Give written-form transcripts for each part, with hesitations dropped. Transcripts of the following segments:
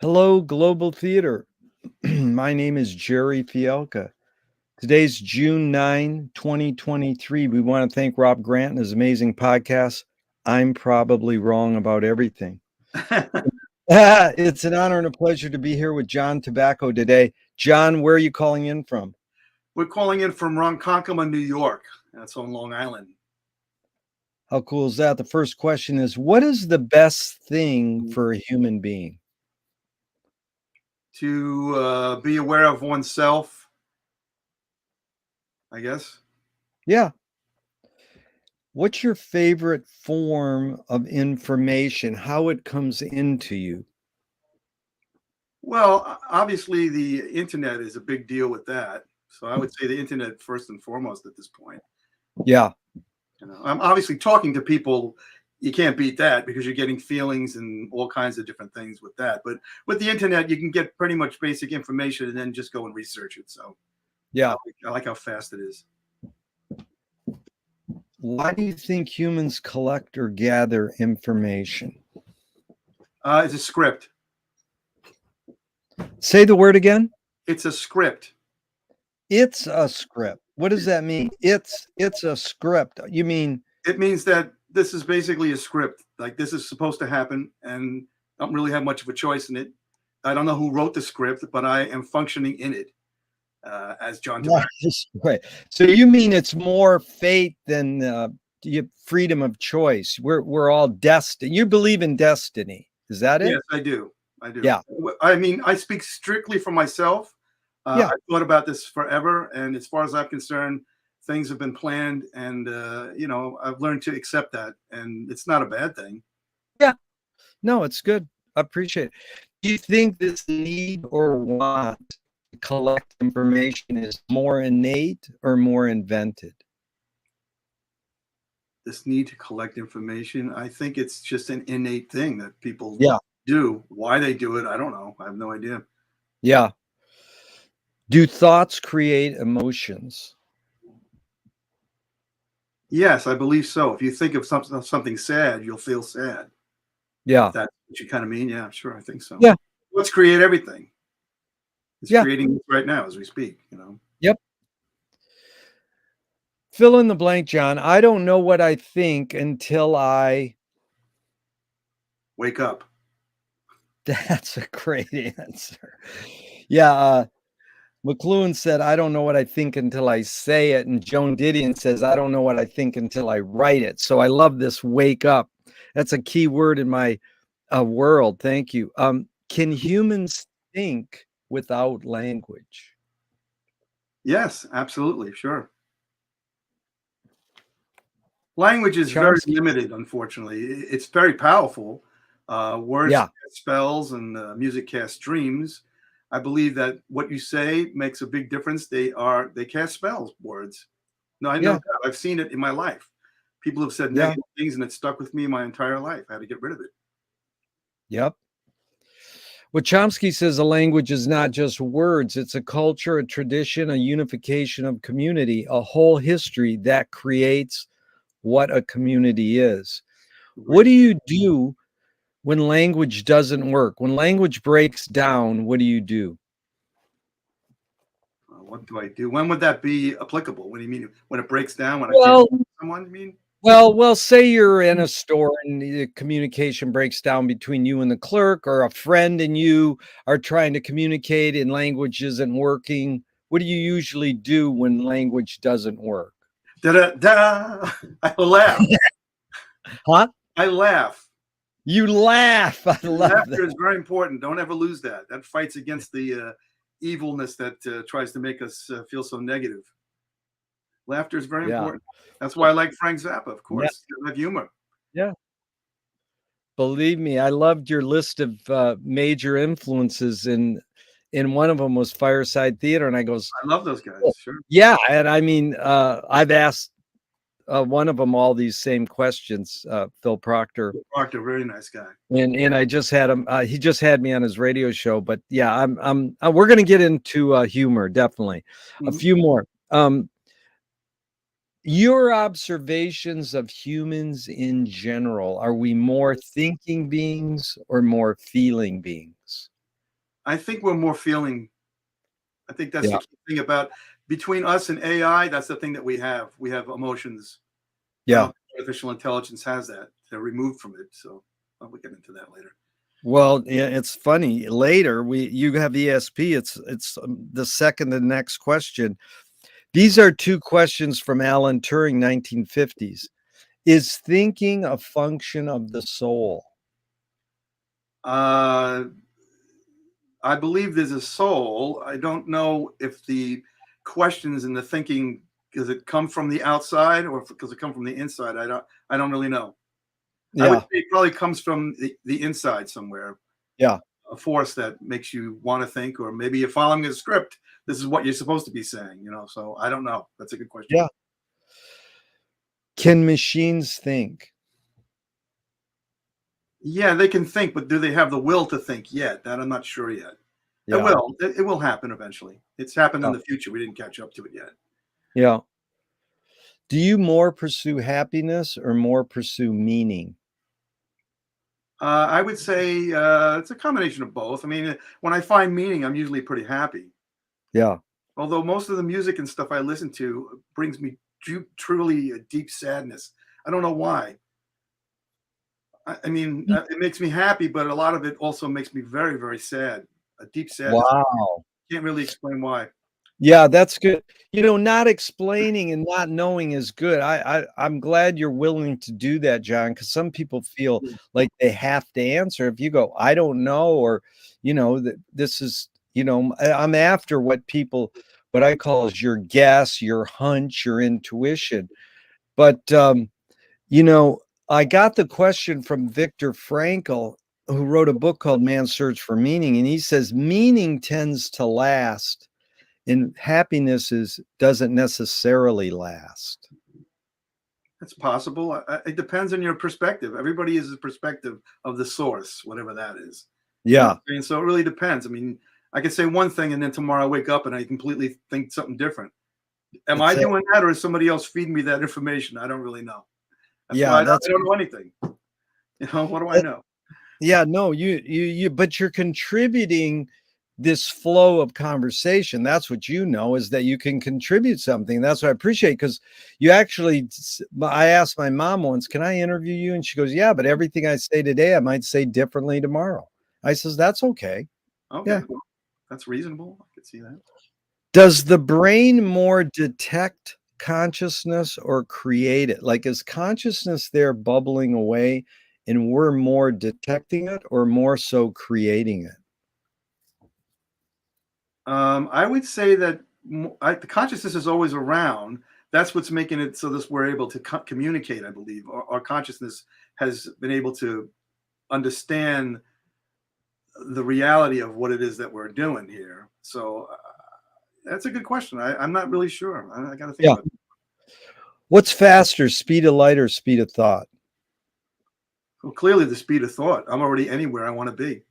Hello, Global Theater. My name is Jerry Fielka. Today's June 9, 2023. We want to thank Rob Grant and his amazing podcast, I'm Probably Wrong About Everything. It's an honor and a pleasure to be here with John Tabacco today. John, where are you calling in from? We're calling in from Ronkonkoma, New York. That's on Long Island. How cool is that? The first question is, what is the best thing for a human being? To be aware of oneself, I guess. Yeah. What's your favorite form of information? How it comes into you? Well, obviously the internet is a big deal with that. So I would say the internet first and foremost at this point. Yeah. I'm obviously talking to people. You can't beat that because you're getting feelings and all kinds of different things with that. But with the internet, you can get pretty much basic information and then just go and research it. So yeah, I like how fast it is. Why do you think humans collect or gather information? It's a script. Say the word again. It's a script. It's a script. What does that mean? It's a script. You mean? It means that this is basically a script. Like this is supposed to happen, and I don't really have much of a choice in it. I don't know who wrote the script, but I am functioning in it as John Tabacco. Right. So you mean it's more fate than freedom of choice? We're all destined. You believe in destiny? Is that it? Yes, I do. I do. Yeah. I mean, I speak strictly for myself. Yeah. I've thought about this forever, and as far as I'm concerned, things have been planned, and I've learned to accept that, and it's not a bad thing. Yeah. No, it's good. I appreciate it. Do you think this need or want to collect information is more innate or more invented? This need to collect information, I think it's just an innate thing that people do. Why they do it, I don't know. I have no idea. Yeah. Do thoughts create emotions? Yes, I believe so. If you think of something sad, you'll feel sad. Yeah. That's what you kind of mean. Yeah, sure. I think so. Yeah. Let's create everything. It's creating this right now as we speak, Yep. Fill in the blank, John. I don't know what I think until I wake up. That's a great answer. Yeah. McLuhan said, I don't know what I think until I say it. And Joan Didion says, I don't know what I think until I write it. So I love this wake up. That's a key word in my world. Thank you. Can humans think without language? Yes, absolutely. Sure. Language is very limited, unfortunately. It's very powerful. Words cast spells and music casts dreams. I believe that what you say makes a big difference. They cast spells, words. No, I know that. I've seen it in my life. People have said negative things and it stuck with me my entire life. I had to get rid of it. Yep. What Chomsky says, a language is not just words. It's a culture, a tradition, a unification of community, a whole history that creates what a community is. What do you do when language doesn't work? When language breaks down, what do you do? What do I do? When would that be applicable? What do you mean? When it breaks down? When I can't see someone? You mean? Well, say you're in a store and the communication breaks down between you and the clerk, or a friend and you are trying to communicate and language isn't working. What do you usually do when language doesn't work? Da-da-da. I laugh. Huh? I laugh. You laugh. I love that. Laughter is very important. Don't ever lose that. That fights against the evilness that tries to make us feel so negative. Laughter is very important. That's why I like Frank Zappa, of course. I have humor. Yeah. Believe me, I loved your list of major influences, and one of them was Fireside Theater. And I goes, I love those guys. Sure. Yeah. And I mean, I've asked one of them all these same questions, Phil Proctor. Phil Proctor, very nice guy. And I just had him. He just had me on his radio show. But yeah, we're going to get into humor, definitely. A few more. Your observations of humans in general, are we more thinking beings or more feeling beings? I think we're more feeling. I think that's the Yeah. key thing about between us and AI. That's the thing that we have. We have emotions. I don't Yeah. think artificial intelligence has that. They're removed from it. So we'll get into that later. Well, yeah, it's funny. Later, you have ESP. It's the second to next question. These are two questions from Alan Turing, 1950s. Is thinking a function of the soul? I believe there's a soul. I don't know if the questions and the thinking, does it come from the outside or does it come from the inside? I don't really know. I would Yeah. say it probably comes from the inside somewhere. Yeah. A force that makes you want to think, or maybe you're following a script. This is what you're supposed to be saying, So I don't know. That's a good question. Yeah. Can machines think? Yeah, they can think, but do they have the will to think yet? That I'm not sure yet. It Yeah. will. It will happen eventually. It's happened in Yeah. the future. We didn't catch up to it yet. Yeah. Do you more pursue happiness or more pursue meaning? I would say it's a combination of both. I mean, when I find meaning, I'm usually pretty happy. Yeah. Although most of the music and stuff I listen to brings me truly a deep sadness. I don't know why. I mean, it makes me happy, but a lot of it also makes me very, very sad. A deep sadness. Wow. Can't really explain why. Yeah, that's good. Not explaining and not knowing is good. I'm glad you're willing to do that, John, because some people feel like they have to answer. If you go, I don't know, or that this is, I'm after what I call is your guess, your hunch, your intuition. But I got the question from Viktor Frankl, who wrote a book called Man's Search for Meaning, and he says meaning tends to last and happiness doesn't necessarily last. It's possible. It depends on your perspective. Everybody has a perspective of the source, whatever that is. Yeah. And so it really depends. I mean, I could say one thing and then tomorrow I wake up and I completely think something different. Am I doing that, or is somebody else feeding me that information? I don't really know. That's why I don't know anything. What do I know? Yeah, no, but you're contributing this flow of conversation. That's what is that you can contribute something. That's what I appreciate, because I asked my mom once, can I interview you? And she goes, yeah, but everything I say today, I might say differently tomorrow. I says, that's okay. Okay, yeah. Well, that's reasonable. I could see that. Does the brain more detect consciousness or create it? Like, is consciousness there bubbling away and we're more detecting it, or more so creating it? I would say that the consciousness is always around. That's what's making it so that we're able to communicate, I believe. Our consciousness has been able to understand the reality of what it is that we're doing here. So that's a good question. I'm not really sure. I got to think about it. What's faster, speed of light or speed of thought? Well, clearly the speed of thought. I'm already anywhere I want to be.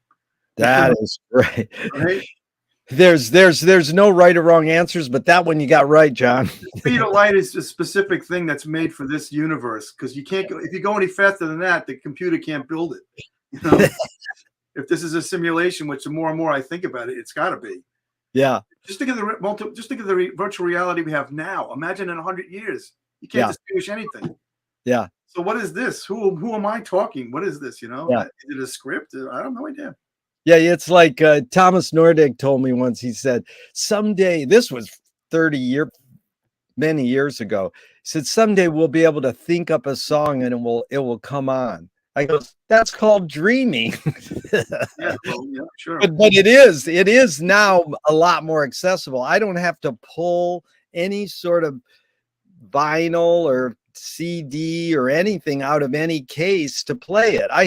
That is great. Right? There's no right or wrong answers, but that one you got right, John. The speed of light is a specific thing that's made for this universe, because you can't go, if you go any faster than that, the computer can't build it. If this is a simulation, which the more and more I think about it, it's got to be. Yeah. Just think of the virtual reality we have now. Imagine in 100 years, you can't distinguish anything. Yeah. So what is this? Who am I talking? What is this? Yeah. Is it a script? I don't know idea. Yeah, it's like Thomas Nordic told me once. He said, someday, this was many years ago. He said, someday we'll be able to think up a song and it will come on. I go, that's called dreaming. Yeah, well, yeah, sure. But it is now a lot more accessible. I don't have to pull any sort of vinyl or CD or anything out of any case to play it. I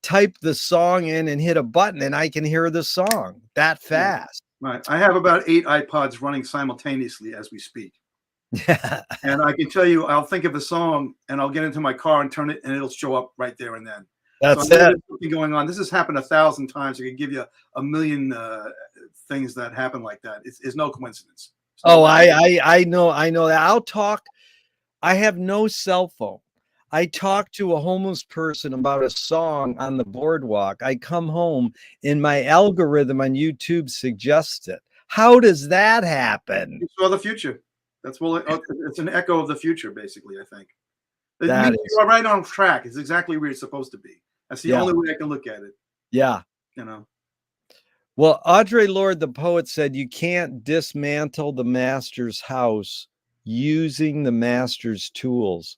type the song in and hit a button and I can hear the song that fast. Right. I have about 8 iPods running simultaneously as we speak. Yeah. And I can tell you, I'll think of a song and I'll get into my car and turn it and it'll show up right there and then. That's so it. Something going on. This has happened 1,000 times. I could give you a million things that happen like that. It's no coincidence. I know that. I have no cell phone. I talk to a homeless person about a song on the boardwalk. I come home and my algorithm on YouTube suggests it. How does that happen? You saw the future. That's what it's an echo of the future, basically, I think. It That means is, you are right on track. It's exactly where you're supposed to be. That's the yeah, only way I can look at it, yeah. you know. Well, Audre Lorde, the poet, said you can't dismantle the master's house using the master's tools.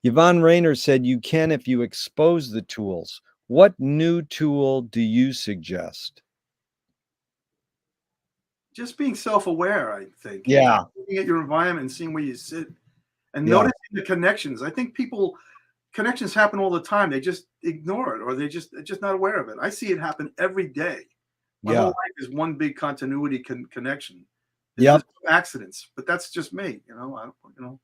Yvonne Rainer said you can if you expose the tools. What new tool do you suggest? Just being self-aware, I think. Just Yeah, looking at your environment and seeing where you sit and yeah, noticing the connections. I think people connections happen all the time. They just ignore it or they're just not aware of it. I see it happen every day. My whole yeah, life is one big continuity connection. There's yep. just accidents, but that's just me, you know. I don't, you know.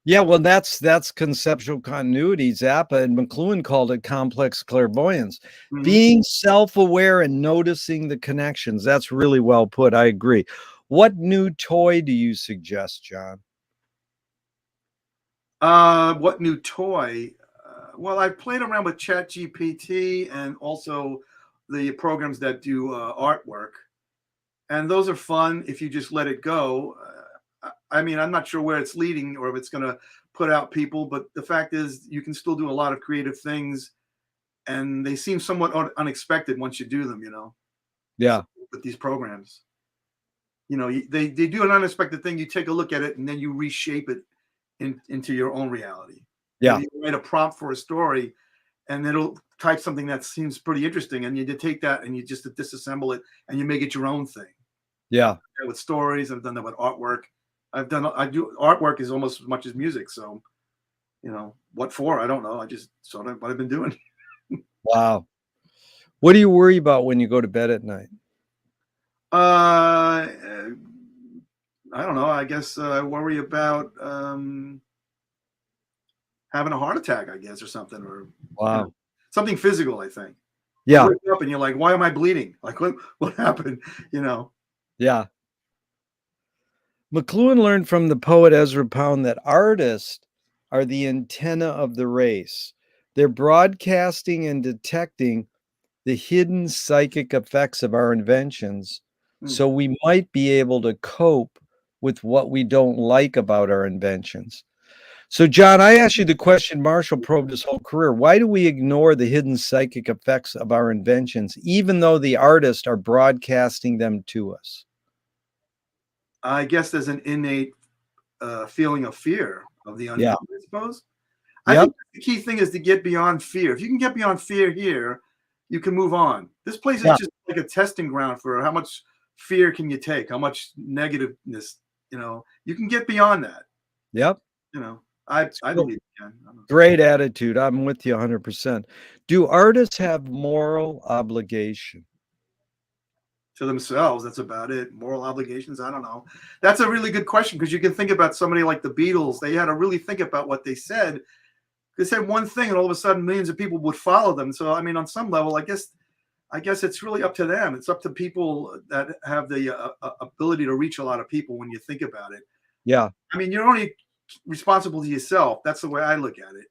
Yeah, well, that's conceptual continuity. Zappa and McLuhan called it complex clairvoyance. Mhm. Being self-aware and noticing the connections. That's really well put. I agree. What new toy do you suggest, John? What new toy? Well, I've played around with ChatGPT and also the programs that do artwork, and those are fun if you just let it go. I mean, I'm not sure where it's leading or if it's going to put out people, but the fact is, you can still do a lot of creative things, and they seem somewhat unexpected once you do them. You know, so, Yeah, with these programs, you know, they do an unexpected thing. You take a look at it, and then you reshape it into your own reality. yeah, Maybe you write a prompt for a story, and it'll type something that seems pretty interesting, and you take that and you just disassemble it and you make it your own thing. yeah, With stories, I've done that with artwork. I do artwork is almost as much as music. So, you know, what for? I don't know. I just sort of what I've been doing. wow. What do you worry about when you go to bed at night? Uh, I don't know. I guess I worry about having a heart attack, I guess, or something, or you know, Wow. something physical. I think you Yeah, wake up and you're like, "Why am I bleeding? Like, what happened?" You know. yeah. McLuhan learned from the poet Ezra Pound that artists are the antenna of the race. They're broadcasting and detecting the hidden psychic effects of our inventions, Hmm. so we might be able to cope with what we don't like about our inventions. So, John, I asked you the question Marshall probed his whole career. Why do we ignore the hidden psychic effects of our inventions, even though the artists are broadcasting them to us? I guess there's an innate feeling of fear of the Yeah. unknown. I suppose. I Yep. think the key thing is to get beyond fear. If you can get beyond fear here, you can move on. This place is Yeah. just like a testing ground for how much fear can you take, how much negativeness, you know. You can get beyond that, Yep. you know. It's I great. believe you can. I don't know. Great attitude. I'm with you 100%. Do artists have moral obligation? To themselves, that's about it. Moral obligations, I don't know. That's a really good question because you can think about somebody like the Beatles. They had to really think about what they said. They said one thing, and all of a sudden, millions of people would follow them. So, I mean, on some level, I guess it's really up to them. It's up to people that have the ability to reach a lot of people. When you think about it, Yeah. I mean, you're only responsible to yourself. That's the way I look at it.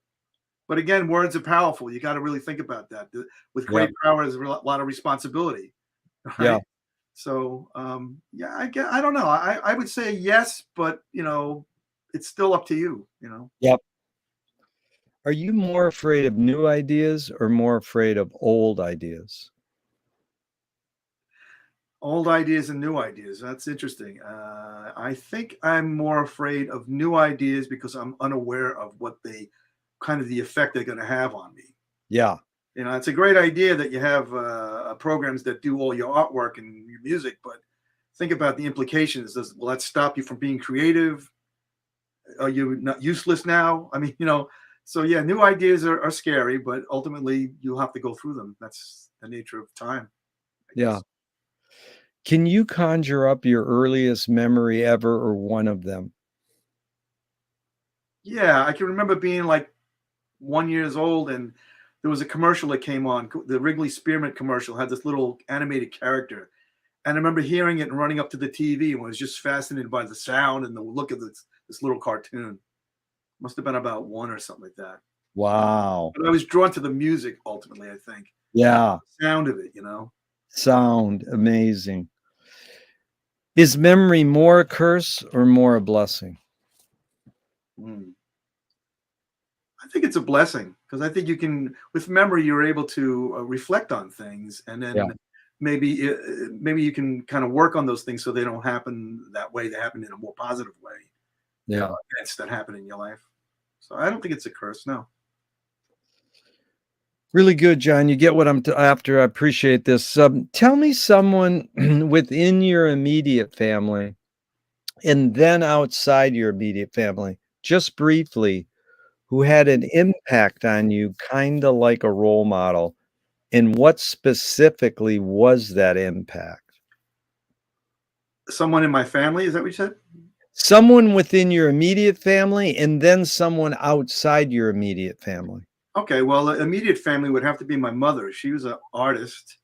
But again, words are powerful. You got to really think about that. With Yep. great power, there's a lot of responsibility, Yeah. right? So, yeah, I don't know. I would say yes, but you know, it's still up to you. You know. Yep. Are you more afraid of new ideas or more afraid of old ideas? Old ideas and new ideas. That's interesting. I think I'm more afraid of new ideas because I'm unaware of what they kind of the effect they're going to have on me. Yeah. You know, it's a great idea that you have programs that do all your artwork and your music, but think about the implications. Will that stop you from being creative? Are you not useless now? I mean, you know, so yeah, new ideas are scary, but ultimately you'll have to go through them. That's the nature of time, I Yeah. guess. Can you conjure up your earliest memory ever or one of them? Yeah, I can remember being like 1 years old, and there was a commercial that came on. The Wrigley Spearmint commercial had this little animated character, and I remember hearing it and running up to the TV and was just fascinated by the sound and the look of this little cartoon. Must have been about one or something like that. Wow. But I was drawn to the music ultimately, I think. Yeah. The sound of it. Sound. Amazing. Is memory more a curse or more a blessing? Mm. I think it's a blessing because I think with memory, you're able to reflect on things, and Yeah. then maybe you can kind of work on those things so they don't happen that way. They happen in a more positive way. Yeah. Events that happen in your life. So I don't think it's a curse. No. Really good, John. You get what I'm after. I appreciate this. Tell me someone within your immediate family and then outside your immediate family, just briefly, who had an impact on you, kind of like a role model. And what specifically was that impact? Someone in my family, is that what you said? Someone within your immediate family and then someone outside your immediate family. Okay, well, the immediate family would have to be my mother. She was an artist,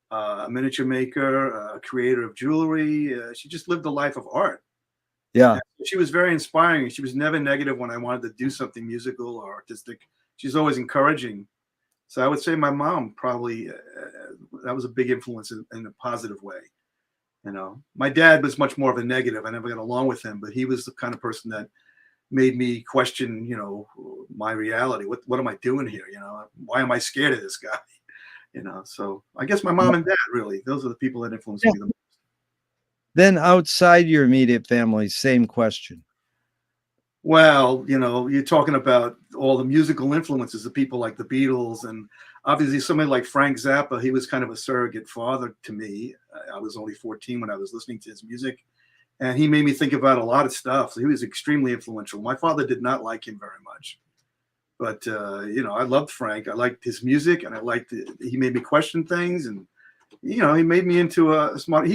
a miniature maker, a creator of jewelry. She just lived a life of art. Yeah. And she was very inspiring. She was never negative when I wanted to do something musical or artistic. She's always encouraging. So I would say my mom probably that was a big influence in a positive way. My dad was much more of a negative. I never got along with him, but he was the kind of person that made me question, my reality. What am I doing here? Why am I scared of this guy? So I guess my mom and dad really, those are the people that influenced Yeah. me the most. Then outside your immediate family, same question. Well, you're talking about all the musical influences of people like the Beatles, and obviously somebody like Frank Zappa. He was kind of a surrogate father to me. I was only 14 when I was listening to his music, and he made me think about a lot of stuff. So he was extremely influential. My father did not like him very much, but I loved Frank. I liked his music, and he made me question things, and he made me into a smart.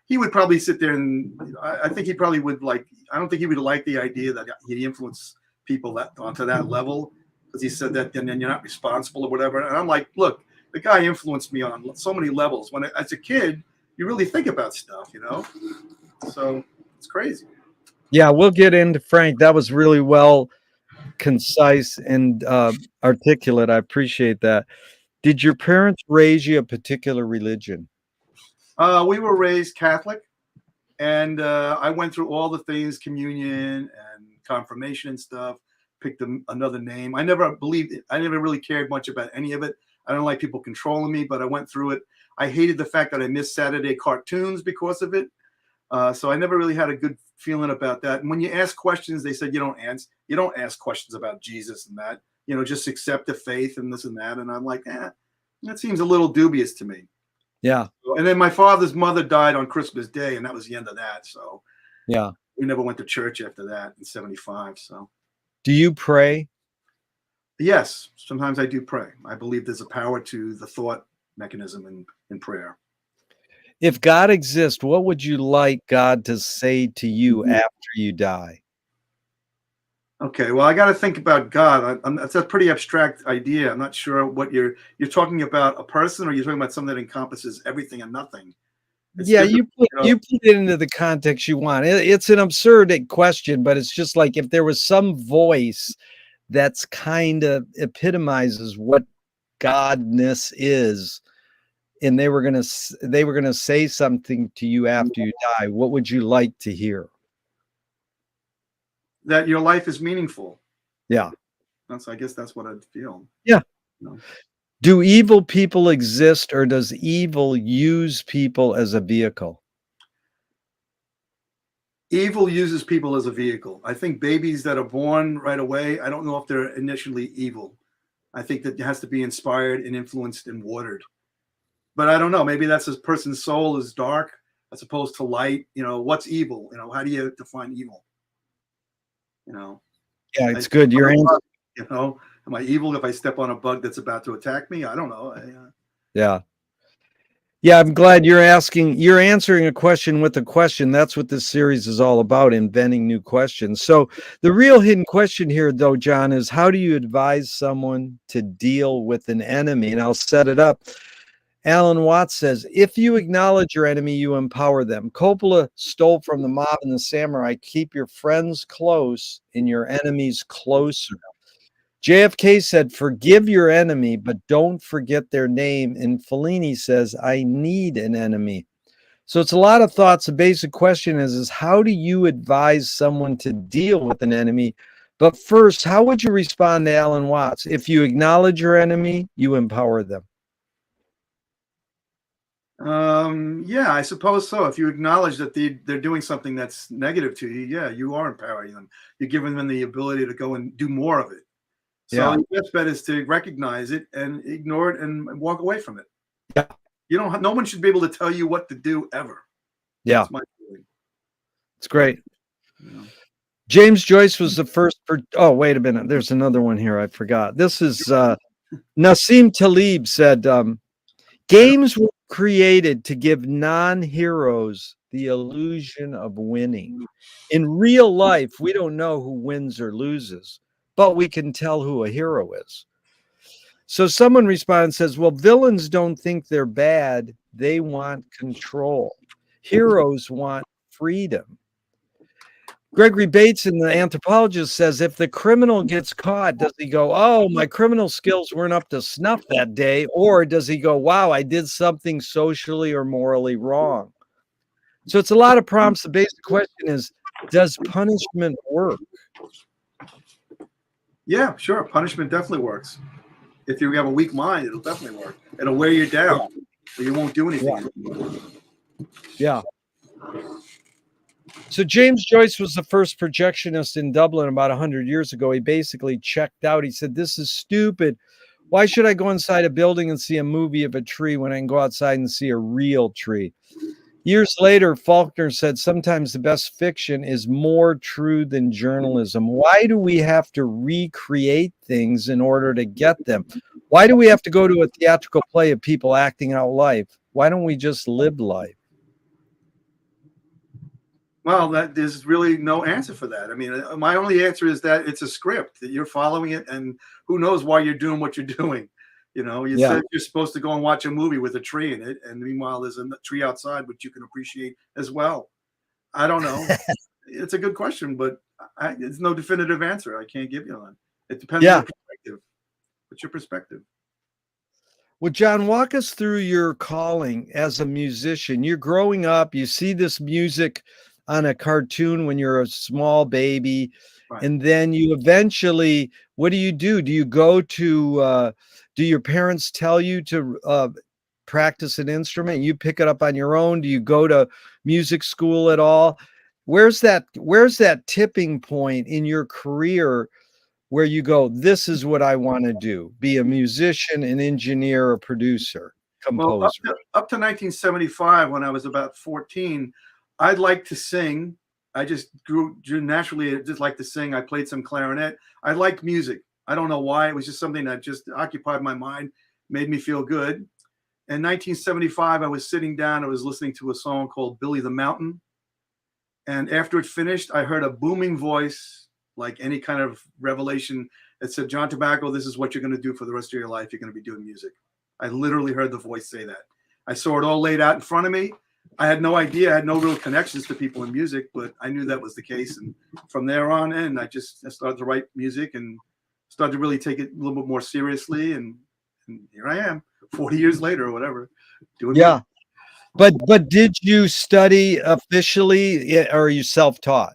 He would probably sit there and I think he probably would like. I don't think he would like the idea that he influenced people onto that level because he said that then you're not responsible or whatever. And I'm like, look, the guy influenced me on so many levels. As a kid, you really think about stuff, So it's crazy. Yeah, we'll get into Frank. That was really well concise and articulate. I appreciate that. Did your parents raise you a particular religion? We were raised Catholic. And I went through all the things, communion and confirmation and stuff, picked another name. I never believed it. I never really cared much about any of it. I don't like people controlling me, but I went through it. I hated the fact that I missed Saturday cartoons because of it. So I never really had a good feeling about that. And when you ask questions, they said you don't ask questions about Jesus and that. Just accept the faith and this and that. And I'm like, that seems a little dubious to me. Yeah. And then my father's mother died on Christmas Day, and that was the end of that. So Yeah. we never went to church after that in 75. So Do you pray? yes, sometimes I do pray. I believe there's a power to the thought mechanism in prayer. If God exists, what would you like God to say to you after you die? Okay, well, I got to think about God. That's a pretty abstract idea. I'm not sure what you're talking about, a person, or you're talking about something that encompasses everything and nothing. It's Yeah, different, you put it into the context you want. It's an absurd question, but it's just like if there was some voice that's kind of epitomizes what godness is, and they were gonna say something to you after you die, what would you like to hear? that your life is meaningful. Yeah. I guess that's what I'd feel. Yeah. You know? Do evil people exist, or does evil use people as a vehicle? Evil uses people as a vehicle. I think babies that are born right away, I don't know if they're initially evil. I think that it has to be inspired and influenced and watered. But I don't know. Maybe that's a person's soul is dark as opposed to light. What's evil? How do you define evil? Yeah, I it's step good. on Your a answer. bug, am I evil if I step on a bug that's about to attack me? I don't know. Yeah. Yeah, I'm glad you're answering a question with a question. That's what this series is all about, inventing new questions. So the real hidden question here, though, John, is how do you advise someone to deal with an enemy? And I'll set it up. Alan Watts says, if you acknowledge your enemy, you empower them. Coppola stole from the mob and the samurai. Keep your friends close and your enemies closer. JFK said, "Forgive your enemy, but don't forget their name." And Fellini says, "I need an enemy." So it's a lot of thoughts. The basic question is how do you advise someone to deal with an enemy? But first, how would you respond to Alan Watts? If you acknowledge your enemy, you empower them. Yeah, I suppose so. If you acknowledge that they're doing something that's negative to you, yeah, you are empowering them. You're giving them the ability to go and do more of it. So Yeah. your best bet is to recognize it and ignore it and walk away from it. Yeah. You don't. No one should be able to tell you what to do ever. Yeah. That's my feeling. It's great. You know. James Joyce was the first. Oh, wait a minute. There's another one here. I forgot. This is Nassim Taleb said, games were created to give non-heroes the illusion of winning. In real life, we don't know who wins or loses, but we can tell who a hero is. So someone responds, says, well, villains don't think they're bad. They want control. Heroes want freedom. Gregory Bateson, the anthropologist, says if the criminal gets caught, does he go, oh, my criminal skills weren't up to snuff that day? Or does he go, wow, I did something socially or morally wrong? So it's a lot of prompts. The basic question is, does punishment work? Yeah, sure. Punishment definitely works. If you have a weak mind, it'll definitely work. It'll wear you down, but you won't do anything. Yeah. So James Joyce was the first projectionist in Dublin about 100 years ago. He basically checked out. He said, this is stupid. Why should I go inside a building and see a movie of a tree when I can go outside and see a real tree? Years later, Faulkner said, sometimes the best fiction is more true than journalism. Why do we have to recreate things in order to get them? Why do we have to go to a theatrical play of people acting out life? Why don't we just live life? Well, there's really no answer for that. I mean, my only answer is that it's a script, that you're following it, and who knows why you're doing what you're doing. You know, you said you're supposed to go and watch a movie with a tree in it, and meanwhile there's a tree outside which you can appreciate as well. I don't know. It's a good question, but there's no definitive answer I can't give you on. It depends on your perspective. What's your perspective? Well, John, walk us through your calling as a musician. You're growing up, you see this music on a cartoon when you're a small baby, and then you eventually, what do? Do you go to, do your parents tell you to practice an instrument? You pick it up on your own? Do you go to music school at all? Where's that tipping point in your career where you go, this is what I want to do, be a musician, an engineer, a producer, composer? Well, up to 1975, when I was about 14, I'd like to sing. I just grew naturally. I just like to sing. I played some clarinet. I liked music. I don't know why. It was just something that just occupied my mind, made me feel good. In 1975, I was sitting down. I was listening to a song called Billy the Mountain. And after it finished, I heard a booming voice, like any kind of revelation, that said, John Tabacco, this is what you're going to do for the rest of your life. You're going to be doing music. I literally heard the voice say that. I saw it all laid out in front of me. I had no idea. I had no real connections to people in music, but I knew that was the case. And from there on in, I started to write music and started to really take it a little bit more seriously. And here I am, 40 years later or whatever, doing music. But did you study officially, or are you self-taught?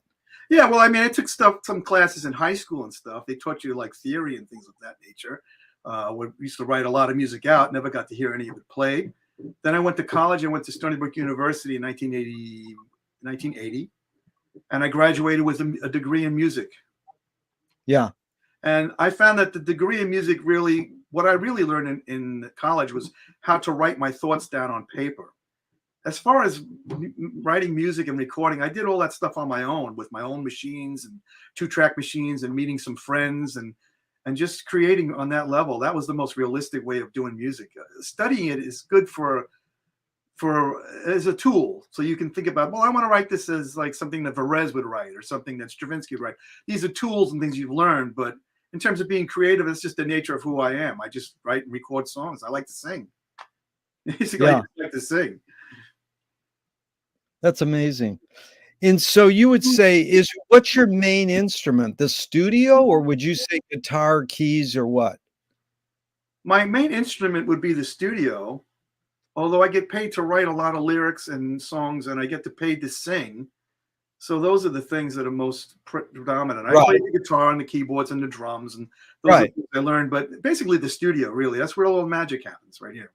Yeah, well, I mean, I took some classes in high school and stuff. They taught you like theory and things of that nature. We used to write a lot of music out. Never got to hear any of it played. Then I went to college. I went to Stony Brook University in 1980, and I graduated with a degree in music. Yeah. And I found that the degree in music really, what I really learned in college was how to write my thoughts down on paper. As far as writing music and recording, I did all that stuff on my own with my own machines and 2-track machines and meeting some friends and just creating on that level. That was the most realistic way of doing music. Studying it is good as a tool. So you can think about, well, I want to write this as like something that Varese would write or something that Stravinsky would write. These are tools and things you've learned, but in terms of being creative, it's just the nature of who I am. I just write and record songs. I like to sing. Basically, I like to sing. That's amazing. And so you would say, what's your main instrument? The studio, or would you say guitar, keys, or what? My main instrument would be the studio, although I get paid to write a lot of lyrics and songs, and I get paid to sing. So those are the things that are most predominant. I play Right, the guitar and the keyboards and the drums, and those are right. things I learned. But basically, the studio really, that's where all the magic happens, right here.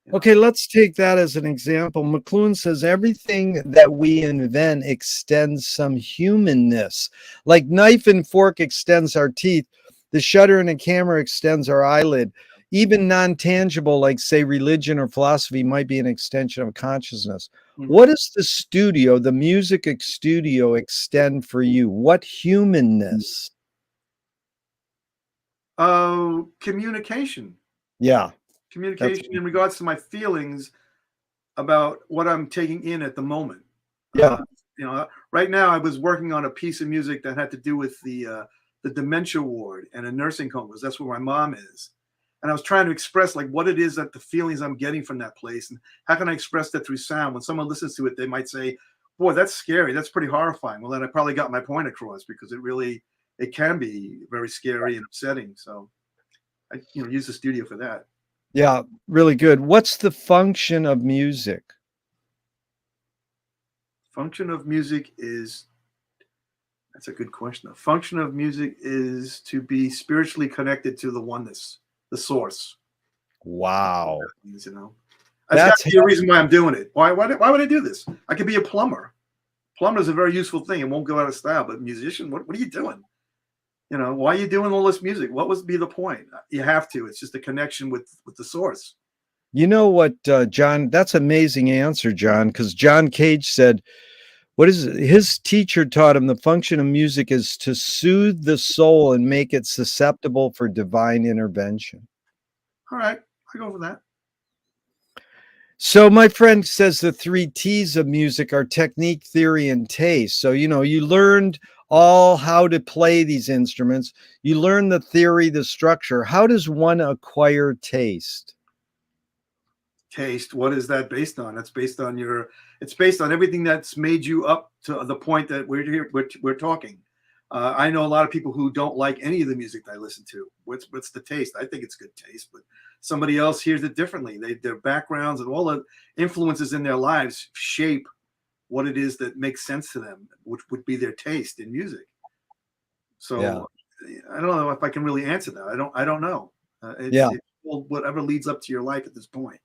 You know. Okay, let's take that as an example. McLuhan says everything that we invent extends some humanness. Like knife and fork extends our teeth, the shutter in a camera extends our eyelid. Even non-tangible, like say religion or philosophy, might be an extension of consciousness. Mhm. What does the studio, the music studio, extend for you? What humanness? Communication, Yeah, that's communication in regards to my feelings about what I'm taking in at the moment. Uh, yeah. right now I was working on a piece of music that had to do with the dementia ward and a nursing home, because that's where my mom is. And I was trying to express like what it is that the feelings I'm getting from that place, and how can I express that through sound. When someone listens to it, they might say, "Boy, that's scary. That's pretty horrifying." Well, then I probably got my point across, because it can be very scary and upsetting. So I use the studio for that. Yeah, really good. What's the function of music? Function of music is That's a good question. The function of music is to be spiritually connected to the oneness, the source. Wow. You know, there's got That's to be a reason why I'm doing it. Why would I do this? I could be a plumber. Plumber is a very useful thing. It won't go out of style. But musician, what are you doing? Why are you doing all this music? What would be the point? You have to. It's just a connection with the source. You know what, John? That's amazing answer, John, because John Cage said, what is it? His teacher taught him the function of music is to soothe the soul and make it susceptible for divine intervention. All right, I go for that. So my friend says the three T's of music are technique, theory, and taste. So, you learned all how to play these instruments. You learn the theory, the structure. How does one acquire taste? Taste, what is that based on? It's based on everything that's made you up to the point that we're here, we're talking. I know a lot of people who don't like any of the music that I listen to. What's the taste? I think it's good taste, but somebody else hears it differently. Their backgrounds and all the influences in their lives shape what it is that makes sense to them, which would be their taste in music. Yeah. So I don't know if I can really answer that. I don't know. Yeah. It's whatever leads up to your life at this point.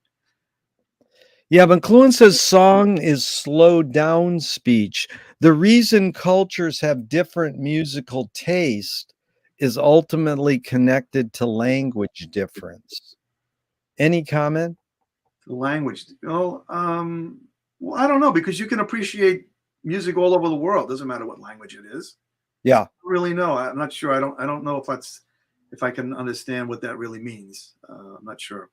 Yeah, but McLuhan says song is slowed down speech. The reason cultures have different musical taste is ultimately connected to language difference. Any comment? The language. Well, I don't know, because you can appreciate music all over the world. Doesn't matter what language it is. Yeah. Really, no, I'm not sure. I don't know if I can understand what that really means. I'm not sure.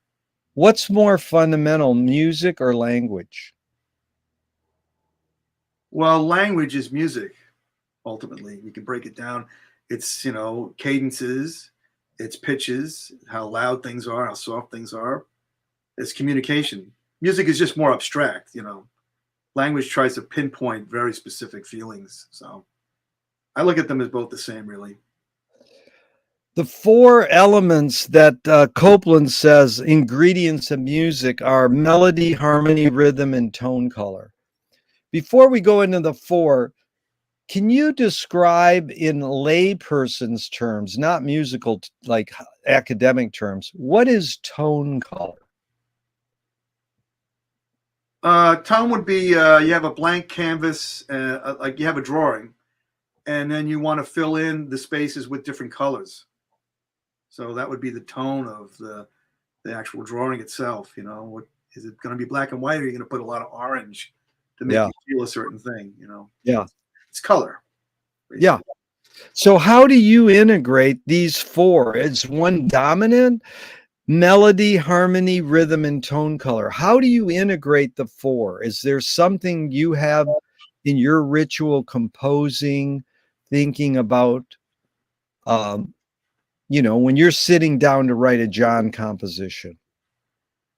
What's more fundamental, music or language? Well, language is music. Ultimately, we can break it down. It's cadences, it's pitches, how loud things are, how soft things are. It's communication. Music is just more abstract. Language tries to pinpoint very specific feelings. So I look at them as both the same, really. The four elements that Copeland says ingredients of music are melody, harmony, rhythm, and tone color. Before we go into the four, can you describe in layperson's terms, not musical, like academic terms, what is tone color? Tone would be you have a blank canvas, like you have a drawing, and then you want to fill in the spaces with different colors. So that would be the tone of the actual drawing itself. What is it going to be, black and white, or are you going to put a lot of orange to make Yeah. you feel a certain thing? Yeah. It's color, Yeah. basically. So how do you integrate these four? Is one dominant? Melody, harmony, rhythm, and tone color. How do you integrate the four? Is there something you have in your ritual composing, thinking about, when you're sitting down to write a John composition?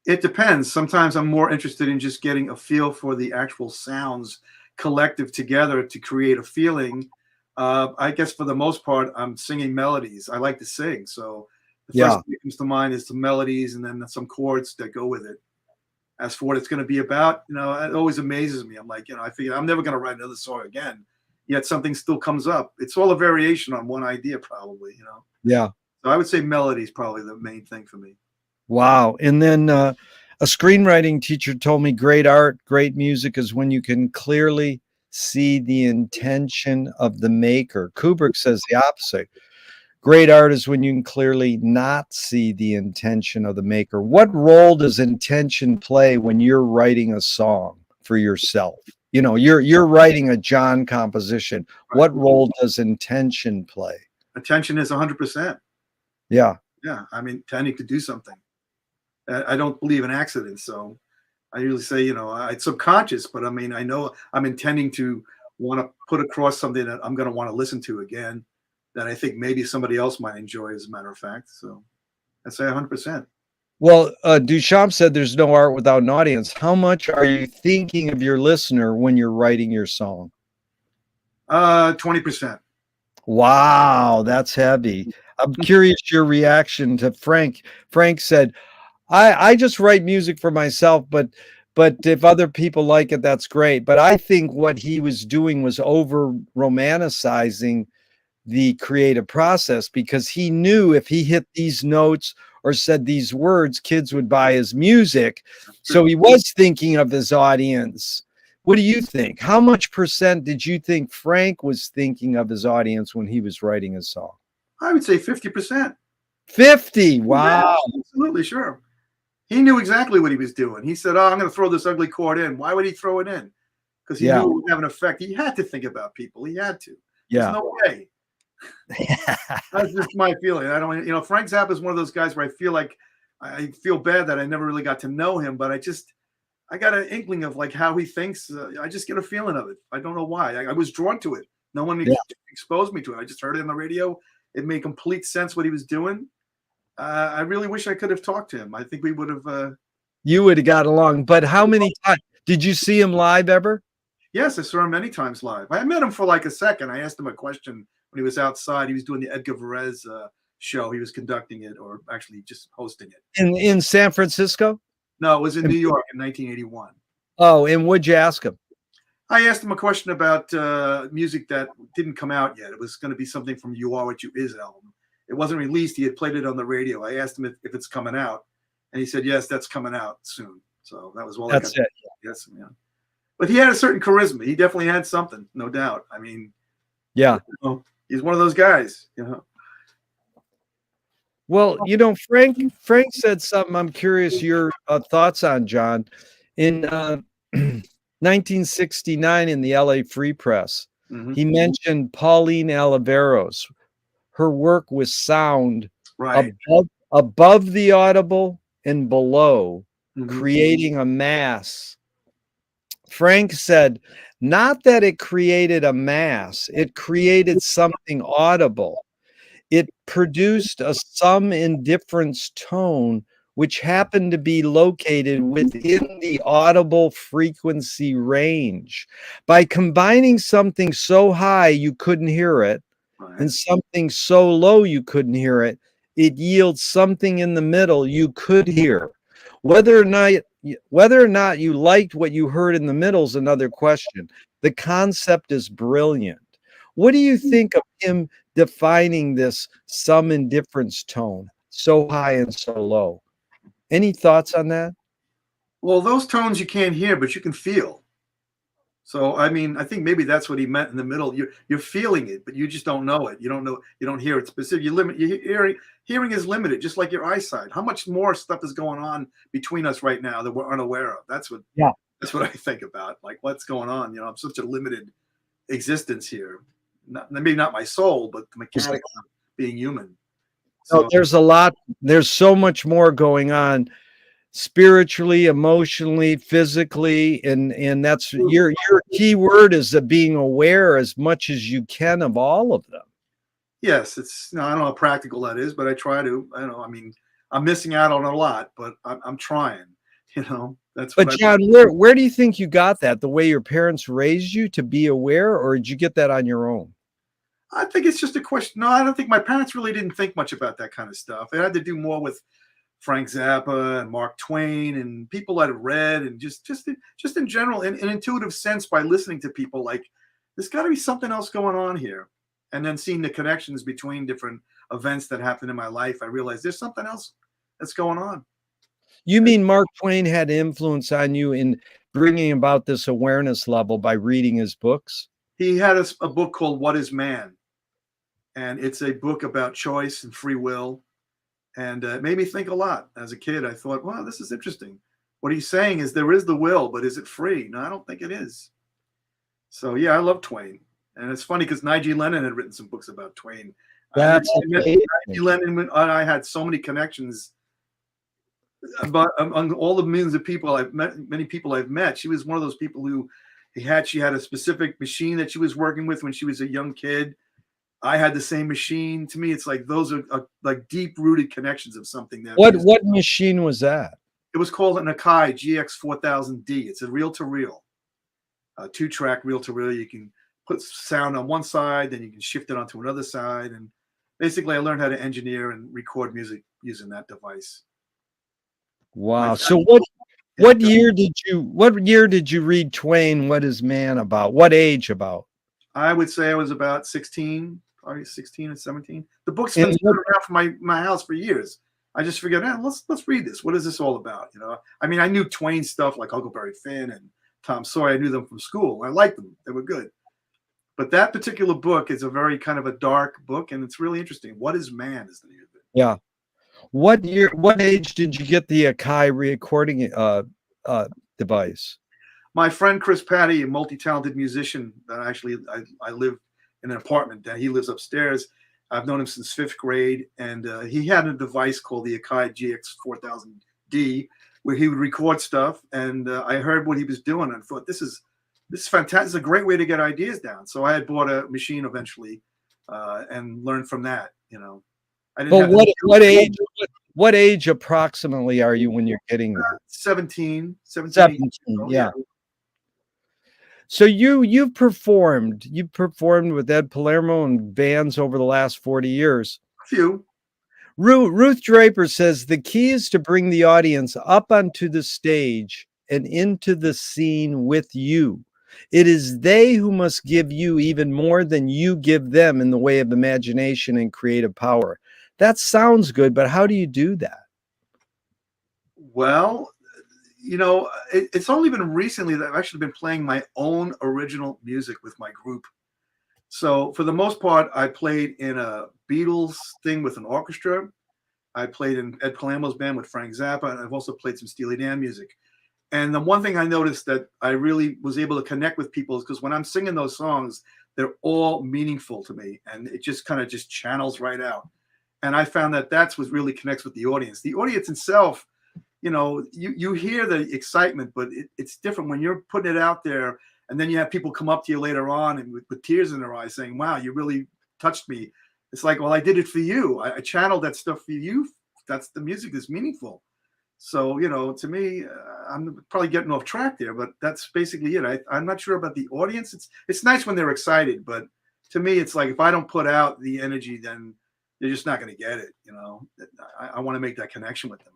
It depends. Sometimes I'm more interested in just getting a feel for the actual sounds collective together to create a feeling. I guess for the most part, I'm singing melodies. I like to sing, so the first thing that comes to mind is the melodies, and then some chords that go with it. As for what it's going to be about, it always amazes me. I'm like, I figure I'm never going to write another song again. Yet something still comes up. It's all a variation on one idea, probably. Yeah. So I would say melody is probably the main thing for me. Wow. And then a screenwriting teacher told me great art, great music is when you can clearly see the intention of the maker. Kubrick says the opposite. Great art is when you can clearly not see the intention of the maker. What role does intention play when you're writing a song for yourself? You're writing a John composition. Right. What role does intention play? Attention is 100%. Yeah. Yeah. I'm intending to do something. I don't believe in accidents. So I usually say, it's subconscious, but I know I'm intending to want to put across something that I'm going to want to listen to again, that I think maybe somebody else might enjoy, as a matter of fact. So I'd say 100%. Well, Duchamp said there's no art without an audience. How much are you thinking of your listener when you're writing your song? 20%. Wow, that's heavy. I'm curious your reaction to Frank. Frank said, I just write music for myself, but if other people like it, that's great. But I think what he was doing was over romanticizing the creative process, because he knew if he hit these notes or said these words, kids would buy his music. So he was thinking of his audience. What do you think? How much percent did you think Frank was thinking of his audience when he was writing his song? I would say 50%. 50. Wow. Yeah, absolutely, sure. He knew exactly what he was doing. He said, I'm going to throw this ugly chord in. Why would he throw it in? Because he knew it would have an effect. He had to think about people. He had to. There's no way. That's just my feeling. I don't, Frank Zappa is one of those guys where I feel bad that I never really got to know him, but I got an inkling of like how he thinks. I just get a feeling of it. I don't know why. I was drawn to it. No one exposed me to it. I just heard it on the radio. It made complete sense what he was doing. I really wish I could have talked to him. I think we would have. You would have got along. But how many times did you see him live ever? Yes, I saw him many times live. I met him for like a second. I asked him a question when he was outside. He was doing the Edgar Varese show. He was conducting it, or actually just hosting it. In San Francisco? No, it was in New York in 1981. Oh, and what'd you ask him? I asked him a question about music that didn't come out yet. It was going to be something from You Are What You Is album. It wasn't released. He had played it on the radio. I asked him if it's coming out, and he said, yes, that's coming out soon. So that was all I got. That's it. Yes, yeah. But he had a certain charisma. He definitely had something, no doubt. Yeah. He's one of those guys, Well, Frank said something I'm curious your thoughts on, John. In 1969 in the LA Free Press, he mentioned Pauline Oliveros. Her work was sound above the audible and below, creating a mass. Frank said, not that it created a mass, it created something audible. It produced a sum indifference tone, which happened to be located within the audible frequency range. By combining something so high you couldn't hear it, and something so low you couldn't hear it, it yields something in the middle you could hear. Whether or not you liked what you heard in the middle is another question. The concept is brilliant. What do you think of him defining this sum indifference tone, so high and so low? Any thoughts on that? Well, those tones you can't hear, but you can feel. So, I think maybe that's what he meant in the middle. You're feeling it, but you just don't know it. You don't know. You don't hear it specific. Hearing is limited, just like your eyesight. How much more stuff is going on between us right now that we're unaware of? That's what I think about. Like, what's going on? I'm such a limited existence here. Maybe not my soul, but the mechanics of being human. So there's a lot. There's so much more going on. Spiritually, emotionally, physically, and that's your key word is being aware as much as you can of all of them. Yes, it's I don't know how practical that is, but I try to. I'm missing out on a lot, but I'm trying. That's But what I. John, where do you think you got that? The way your parents raised you to be aware, or did you get that on your own? I think it's just a question. No, I don't think my parents really didn't think much about that kind of stuff. It had to do more with Frank Zappa and Mark Twain and people I'd read, and just in general, in an intuitive sense, by listening to people, like there's got to be something else going on here, and then seeing the connections between different events that happened in my life, I realized there's something else that's going on. You mean Mark Twain had influence on you in bringing about this awareness level by reading his books? He had a book called What Is Man? And it's a book about choice and free will. And it made me think a lot. As a kid, I thought, wow, this is interesting. What he's saying is there is the will, but is it free? No, I don't think it is. So, yeah, I love Twain. And it's funny because Nigel Lennon had written some books about Twain. That's Nigel Lennon and I had so many connections. But among all the millions of people I've met, many people I've met, she was one of those people who she had a specific machine that she was working with when she was a young kid. I had the same machine. To me, it's like those are like deep-rooted connections of something. What machine was that? It was called an Akai GX4000D. It's a reel-to-reel, 2-track reel-to-reel. You can put sound on one side, then you can shift it onto another side. And basically, I learned how to engineer and record music using that device. Wow. So what year did you read Twain, What Is Man about? What age about? I would say I was about 16, probably 16 and 17. The book's been sitting around for my house for years. I just figured, let's read this. What is this all about? I mean, I knew Twain stuff like Huckleberry Finn and Tom Sawyer. I knew them from school. I liked them. They were good. But that particular book is a very kind of a dark book, and it's really interesting. What Is Man is the name of it. Yeah. What age did you get the Akai recording device? My friend Chris Patty, a multi-talented musician that I live in an apartment that he lives upstairs. I've known him since 5th grade, and he had a device called the Akai GX4000D where he would record stuff, and I heard what he was doing and thought, this is fantastic. It's a great way to get ideas down. So I had bought a machine eventually and learned from that. I didn't. But what age approximately are you when you're getting that? 17. Yeah. So you've performed with Ed Palermo and bands over the last 40 years. A few. Ruth Draper says the key is to bring the audience up onto the stage and into the scene with you. It is they who must give you even more than you give them in the way of imagination and creative power. That sounds good, but how do you do that? Well, it's only been recently that I've actually been playing my own original music with my group. So for the most part, I played in a Beatles thing with an orchestra. I played in Ed Palermo's band with Frank Zappa, and I've also played some Steely Dan music. And the one thing I noticed that I really was able to connect with people is because when I'm singing those songs, they're all meaningful to me, and it just kind of just channels right out. And I found that that's what really connects with the audience. The audience itself, you hear the excitement, but it's different when you're putting it out there, and then you have people come up to you later on and with tears in their eyes saying, wow, you really touched me. It's like, well, I did it for you. I channeled that stuff for you. That's the music is meaningful. So, to me, I'm probably getting off track there, but that's basically it. I'm not sure about the audience. It's nice when they're excited, but to me, it's like if I don't put out the energy, then they're just not going to get it. I want to make that connection with them.